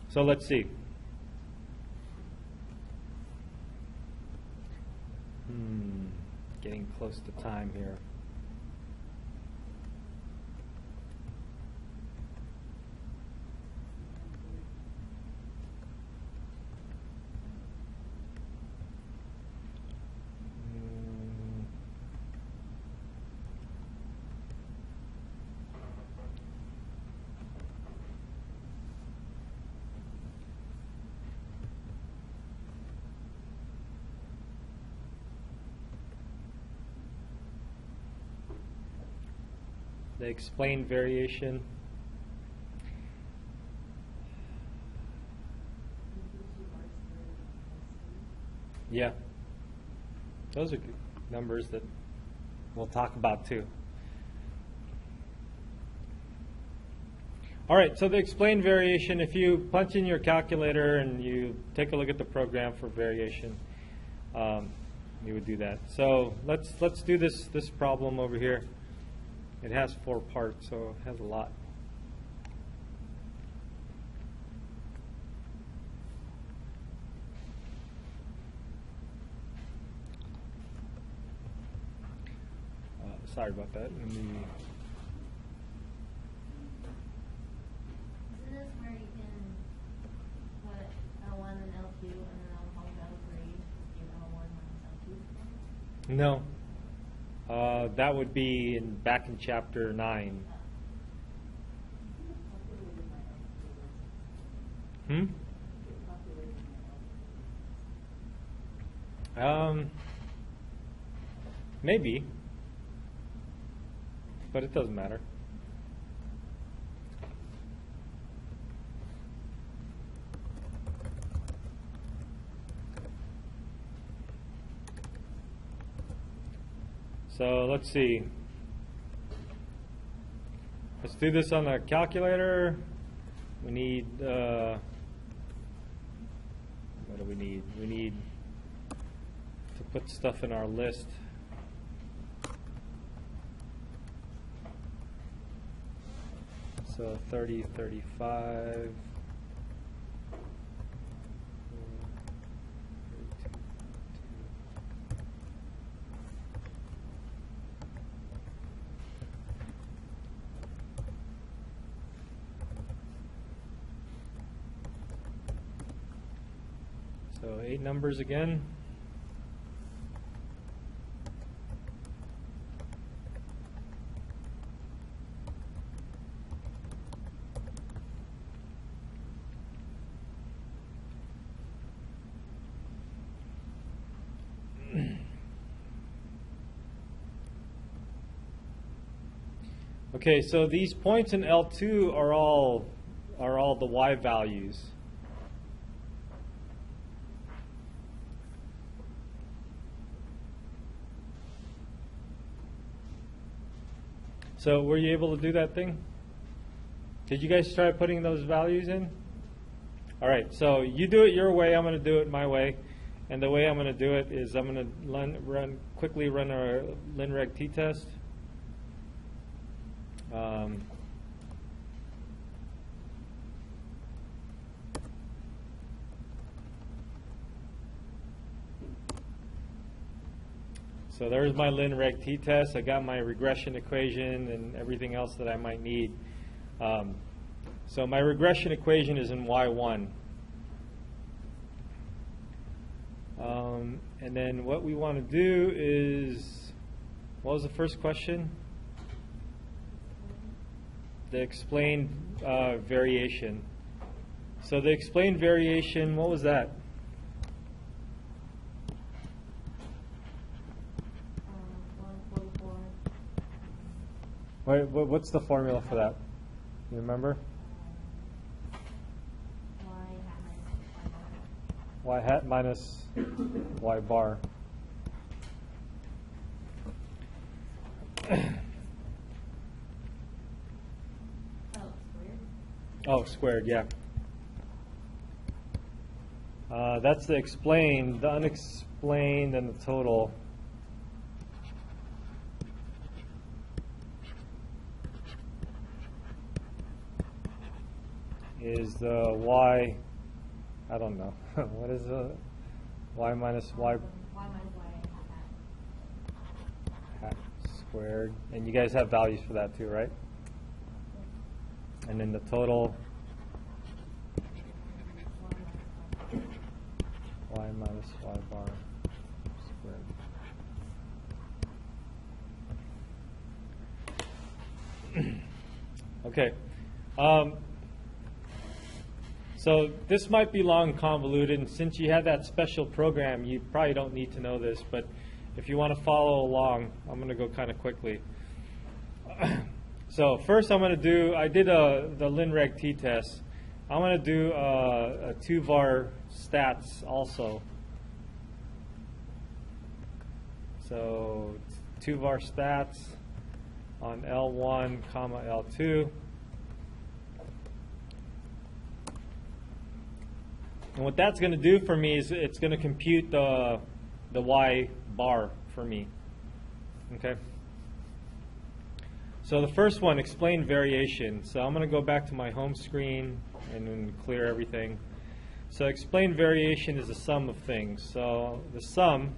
So let's see. Getting close to time here. The explained variation. Yeah. Those are good numbers that we'll talk about too. All right, so the explained variation, if you punch in your calculator and you take a look at the program for variation, you would do that. So let's do this problem over here. It has 4 parts, so it has a lot. Sorry about that. Let me. Is this where you can put L1 and L2 and then L1 and L3 in L1 minus L2? No. That would be back in chapter 9. Maybe, but it doesn't matter. So let's see. Let's do this on a calculator. We need, what do we need? We need to put stuff in our list. So 30, 35. So 8 numbers again. Okay, so these points in L2 are all the y values. So were you able to do that thing? Did you guys try putting those values in? All right, so you do it your way, I'm going to do it my way. And the way I'm going to do it is I'm going to quickly run our linreg t-test. So there's my linreg t-test. I got my regression equation and everything else that I might need. So my regression equation is in Y1. And then what we want to do is, what was the first question? The explained variation. So the explained variation, what was that? What's the formula for that? You remember? Y hat minus y bar. Oh, squared, yeah. That's the explained, the unexplained, and the total. Is the y, I don't know, what is the y minus y hat squared? And you guys have values for that too, right? And then the total y minus y bar squared. Okay. So this might be long and convoluted, and since you have that special program, you probably don't need to know this, but if you want to follow along, I'm going to go kind of quickly. So first I'm going to do, I did the LinReg t-test. I'm going to do a 2var stats also. So 2var stats on L1, comma L2. And what that's going to do for me is it's going to compute the y bar for me. Okay. So the first one, explain variation. So I'm going to go back to my home screen and then clear everything. So explain variation is the sum of things. So the sum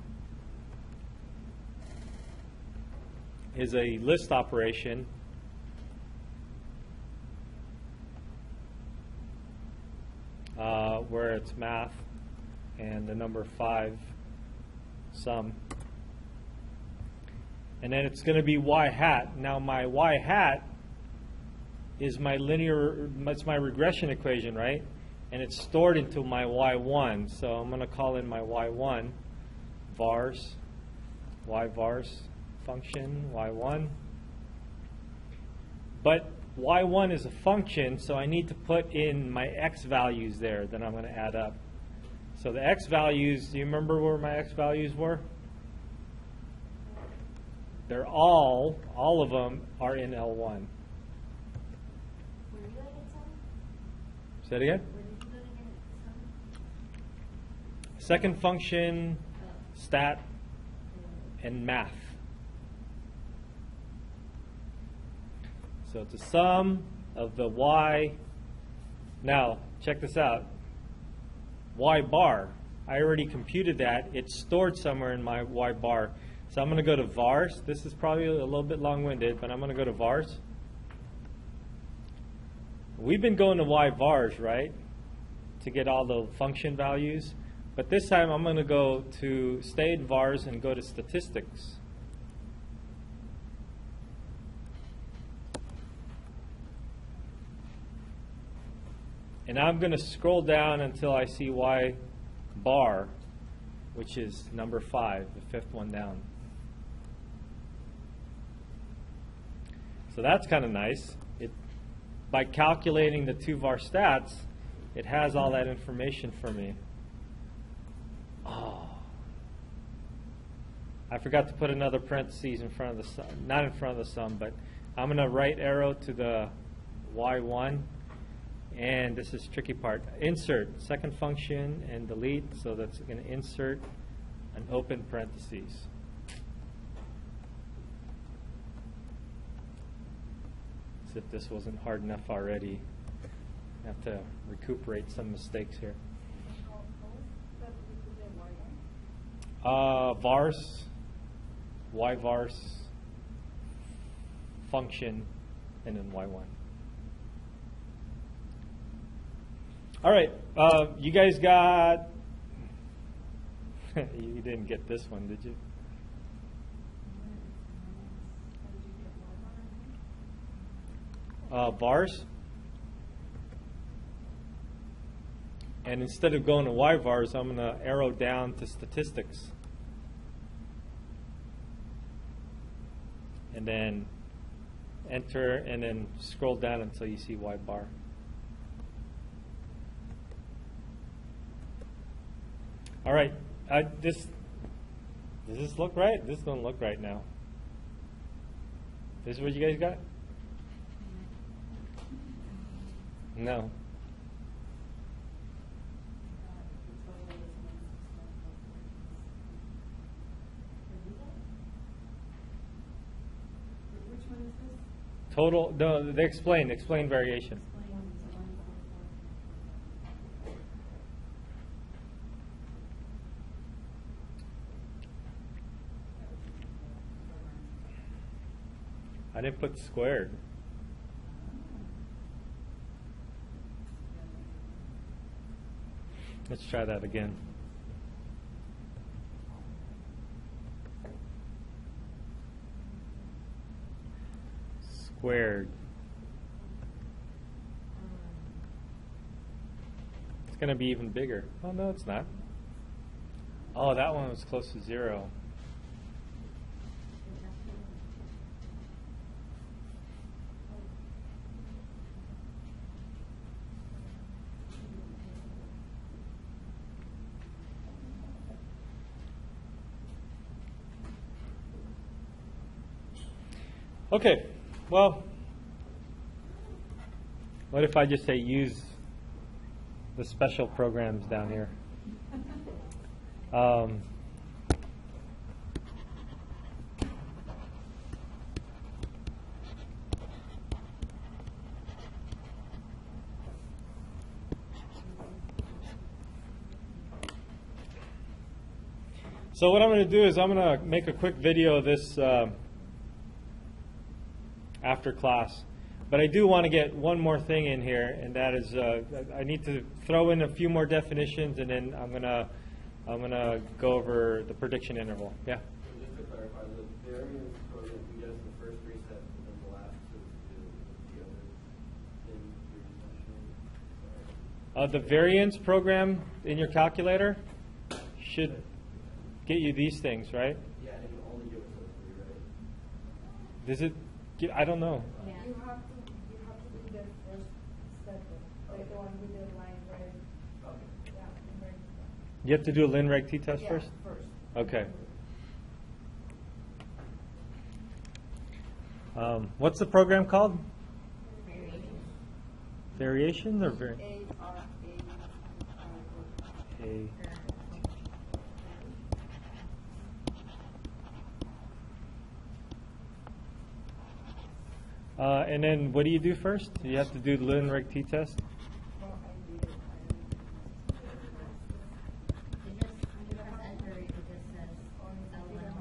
is a list operation. Where it's math and the number 5 sum. And then it's going to be y hat. Now my y hat is my linear, it's my regression equation, right? And it's stored into my y1. So I'm going to call in my y1 vars, y vars function, y1. But y1 is a function, so I need to put in my x values there that I'm going to add up. So the x values, do you remember where my x values were? They're all of them are in L1. Where did you get some? Say it again? Where did you get some? Second function, stat, and math. So it's a sum of the y. Now, check this out. Y bar. I already computed that. It's stored somewhere in my y bar. So I'm going to go to vars. This is probably a little bit long-winded, but I'm going to go to vars. We've been going to y vars, right, to get all the function values. But this time I'm going to go to stay in vars and go to statistics. And I'm going to scroll down until I see y bar, which is number 5, the fifth one down. So that's kind of nice. By calculating the 2var stats, it has all that information for me. Oh. I forgot to put another parentheses in front of the sum, not in front of the sum, but I'm going to right arrow to the y1. And this is the tricky part. Insert, second function, and delete. So that's going to insert an open parentheses. As if this wasn't hard enough already. I have to recuperate some mistakes here. Vars, y vars, function, and then y1. All right, you guys got, you didn't get this one, did you? Vars. And instead of going to y vars, I'm going to arrow down to statistics. And then enter, and then scroll down until you see y bar. All right, does this look right? This doesn't look right now. This is what you guys got? No. Which one is this? Total, no, they explain variation. I didn't put squared. Let's try that again. Squared. It's going to be even bigger. Oh, no, it's not. Oh, that one was close to 0. Okay, well, what if I just say use the special programs down here? So what I'm going to do is I'm going to make a quick video of this after class. But I do want to get one more thing in here, and that is I need to throw in a few more definitions, and then I'm gonna go over the prediction interval. Yeah. And just to clarify, the variance program, we get the first 3 sets, and then the last is the other thing. The variance program in your calculator should get you these things, right? Yeah, and it will only give us those 3, right? Does it? I don't know. Yeah. You have to do the first step, like the one with the line red. Okay. Yeah, and red. You have to do a Lin-Reg t-test Yeah, first? first. Okay. What's the program called? Variation or A. And then what do you do first? You have to do the Lin-Reg t-test? No, I did it. It just, when you press enter, it just says L1.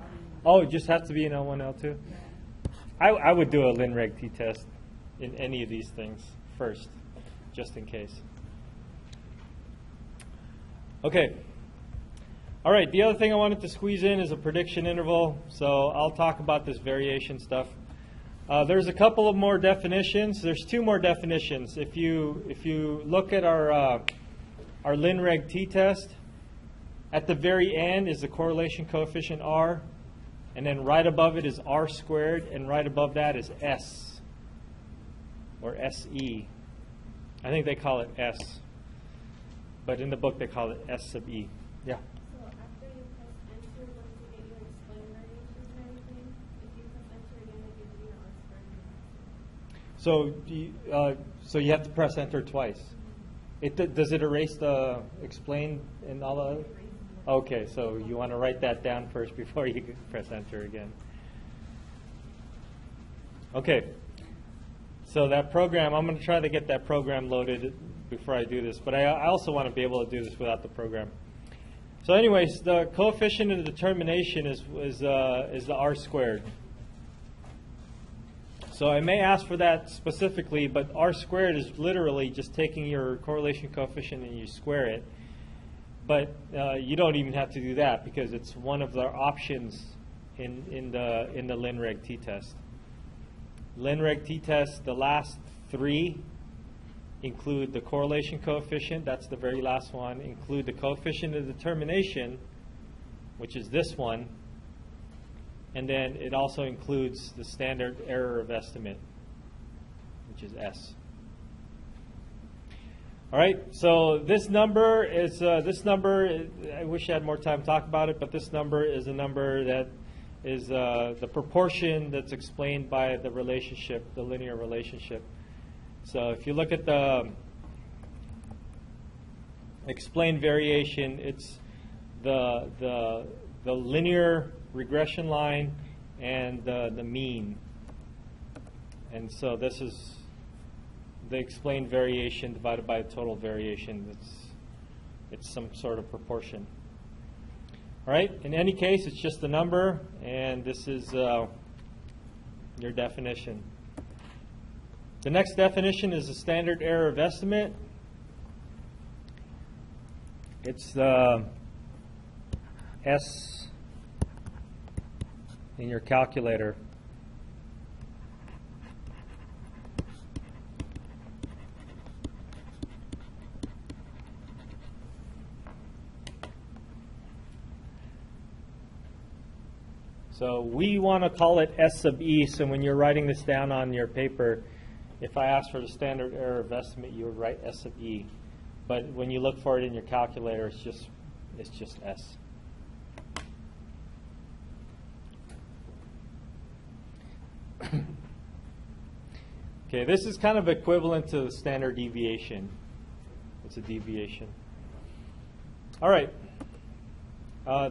Oh, it just has to be an L1, L2? I would do a Lin-Reg t-test in any of these things first, just in case. Okay. All right, the other thing I wanted to squeeze in is a prediction interval. So I'll talk about this variation stuff. There's a couple of more definitions. There's 2 more definitions. If you look at our Lin-Reg t-test, at the very end is the correlation coefficient R, and then right above it is R squared, and right above that is S, or SE. I think they call it S, but in the book they call it S sub E. Yeah? So after you press enter, once you get your explain variations and everything, if you press enter again, it gives you your R squared. So you have to press enter twice. Does it erase the explain and all the? Okay, so you want to write that down first before you press enter again. Okay, so that program, I'm going to try to get that program loaded before I do this, but I also want to be able to do this without the program. So anyways, the coefficient of determination is the R squared. So I may ask for that specifically, but R squared is literally just taking your correlation coefficient and you square it. But you don't even have to do that because it's one of the options in the Lin-Reg t-test. Lin-Reg t-test, the last 3 include the correlation coefficient, that's the very last one, include the coefficient of determination, which is this one, and then it also includes the standard error of estimate, which is S. All right, so this number is, I wish I had more time to talk about it, but this number is a number that is the proportion that's explained by the relationship, the linear relationship. So if you look at the explained variation, it's the linear regression line and the mean. And so this is the explained variation divided by the total variation. It's some sort of proportion. All right, in any case, it's just a number, and this is your definition. The next definition is the standard error of estimate. It's the S in your calculator. So we want to call it S sub E, so when you're writing this down on your paper, if I ask for the standard error of estimate, you would write S sub E. But when you look for it in your calculator, it's just S. Okay, this is kind of equivalent to the standard deviation. It's a deviation. All right.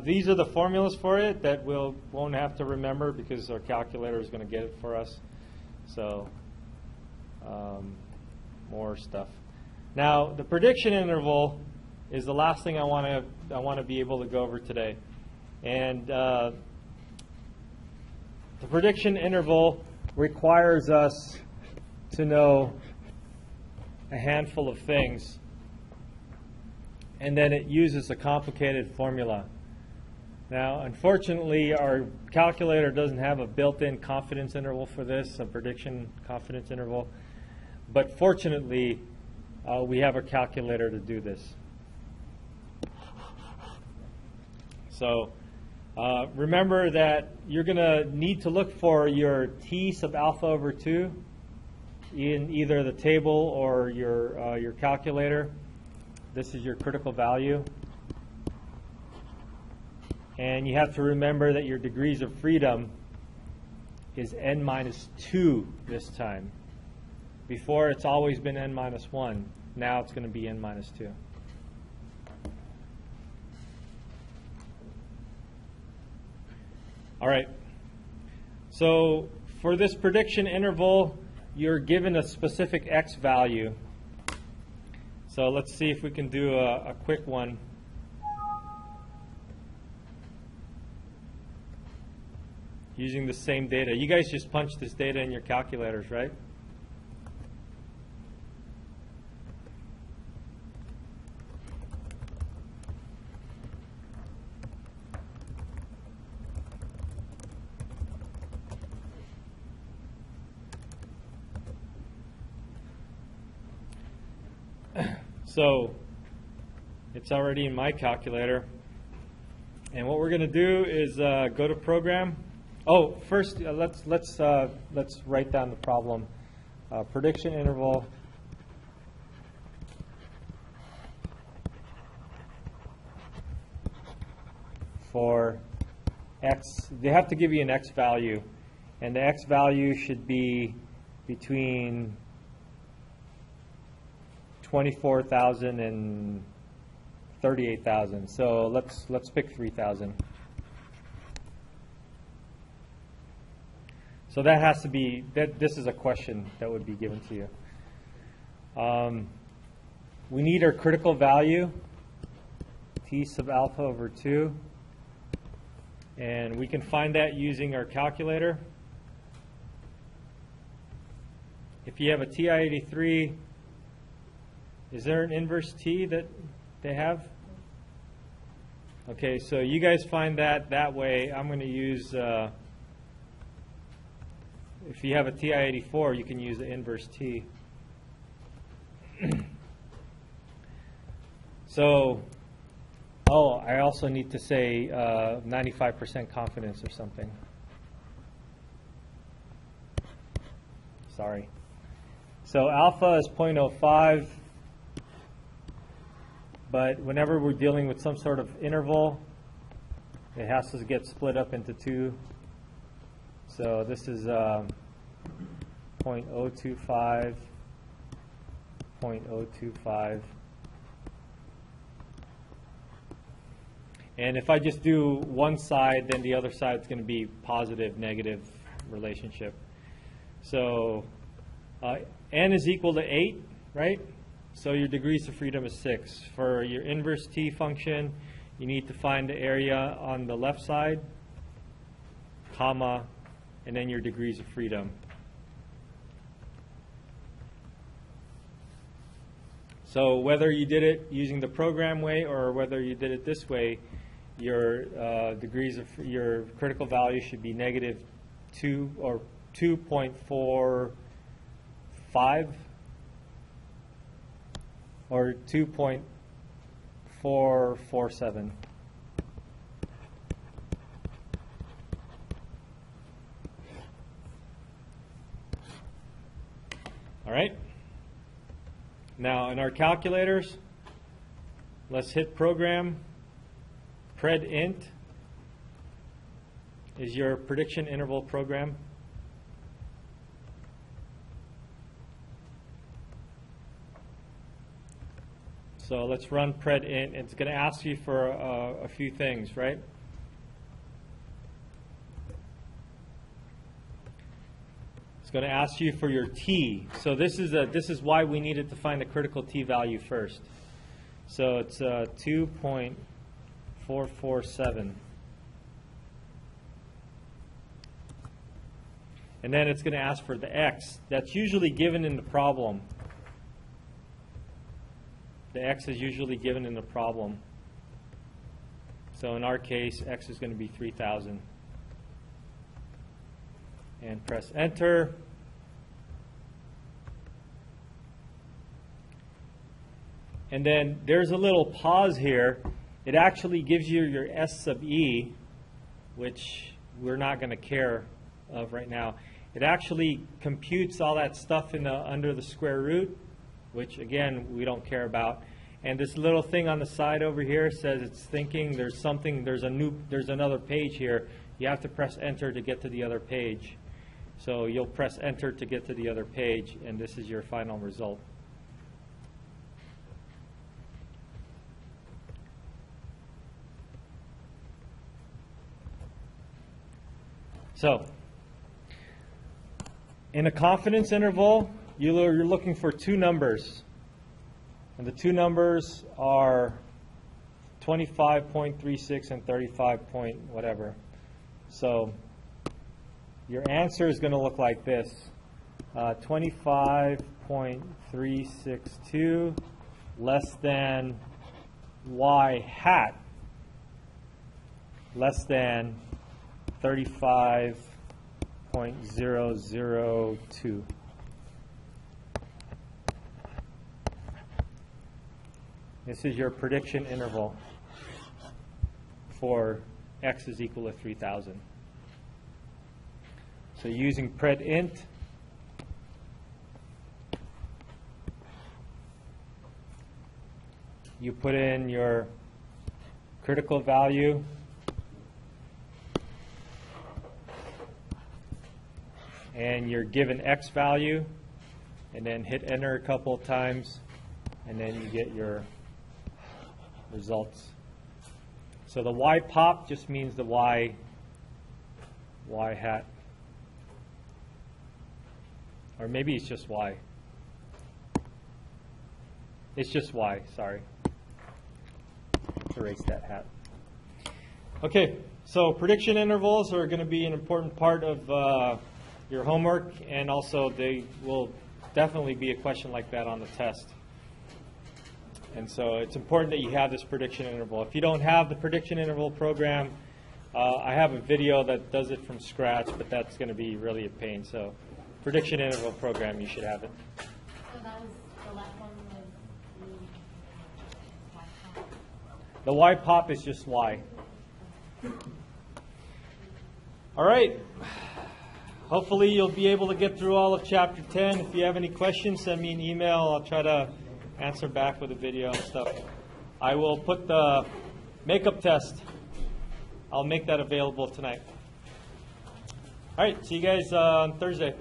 These are the formulas for it that we won't have to remember because our calculator is going to get it for us. So more stuff. Now the prediction interval is the last thing I want to be able to go over today, and the prediction interval requires us to know a handful of things, and then it uses a complicated formula. Now, unfortunately, our calculator doesn't have a built-in confidence interval for this, a prediction confidence interval. But fortunately, we have a calculator to do this. So remember that you're going to need to look for your T sub alpha over 2 in either the table or your calculator. This is your critical value. And you have to remember that your degrees of freedom is n minus 2 this time. Before, it's always been n minus 1. Now it's going to be n minus 2. All right. So for this prediction interval, you're given a specific x value. So let's see if we can do a quick one. Using the same data. You guys just punched this data in your calculators, right? So it's already in my calculator. And what we're going to do is go to program. Oh, first let's write down the problem. Prediction interval for x. They have to give you an x value, and the x value should be between 24,000 and 38,000. So let's pick 3,000. So that has to be, this is a question that would be given to you. We need our critical value, T sub alpha over 2. And we can find that using our calculator. If you have a TI-83, is there an inverse T that they have? Okay, so you guys find that way. I'm going to use... if you have a TI-84, you can use the inverse T. So, I also need to say 95% confidence or something. Sorry. So alpha is 0.05, but whenever we're dealing with some sort of interval, it has to get split up into 2. So this is 0.025, 0.025, And if I just do one side, then the other side is going to be positive, negative relationship. So n is equal to 8, right? So your degrees of freedom is 6. For your inverse t function, you need to find the area on the left side, comma, and then your degrees of freedom. So whether you did it using the program way or whether you did it this way, your degrees of your critical value should be negative 2 or 2.45 or 2.447. All right. Now in our calculators, let's hit program. Pred int is your prediction interval program. So let's run pred int. It's going to ask you for a few things, right? It's going to ask you for your t. So this is why we needed to find the critical t value first. So it's 2.447. And then it's going to ask for the x. That's usually given in the problem. The x is usually given in the problem. So in our case, x is going to be 3,000. And press enter. And then there's a little pause here. It actually gives you your S sub e, which we're not going to care of right now. It actually computes all that stuff in under the square root, which again we don't care about. And this little thing on the side over here says it's thinking there's another page here. You have to press enter to get to the other page. So you'll press enter to get to the other page, and this is your final result. So in a confidence interval, you're looking for two numbers. And the two numbers are 25.36 and 35 point whatever. So your answer is going to look like this. 25.362 less than y hat less than 35.002. This is your prediction interval for x is equal to 3,000. So using pred int, you put in your critical value and your given x value, and then hit enter a couple of times, and then you get your results. So the y pop just means the y hat. Or maybe it's just y. It's just y, sorry. Let's erase that hat. Okay, so prediction intervals are going to be an important part of your homework, and also they will definitely be a question like that on the test. And so it's important that you have this prediction interval. If you don't have the prediction interval program, I have a video that does it from scratch, but that's going to be really a pain. So prediction interval program, you should have it. So that was the last one was The y pop is just y. All right. Hopefully you'll be able to get through all of Chapter 10. If you have any questions, send me an email. I'll try to answer back with a video and stuff. I will put the makeup test. I'll make that available tonight. All right. See you guys on Thursday.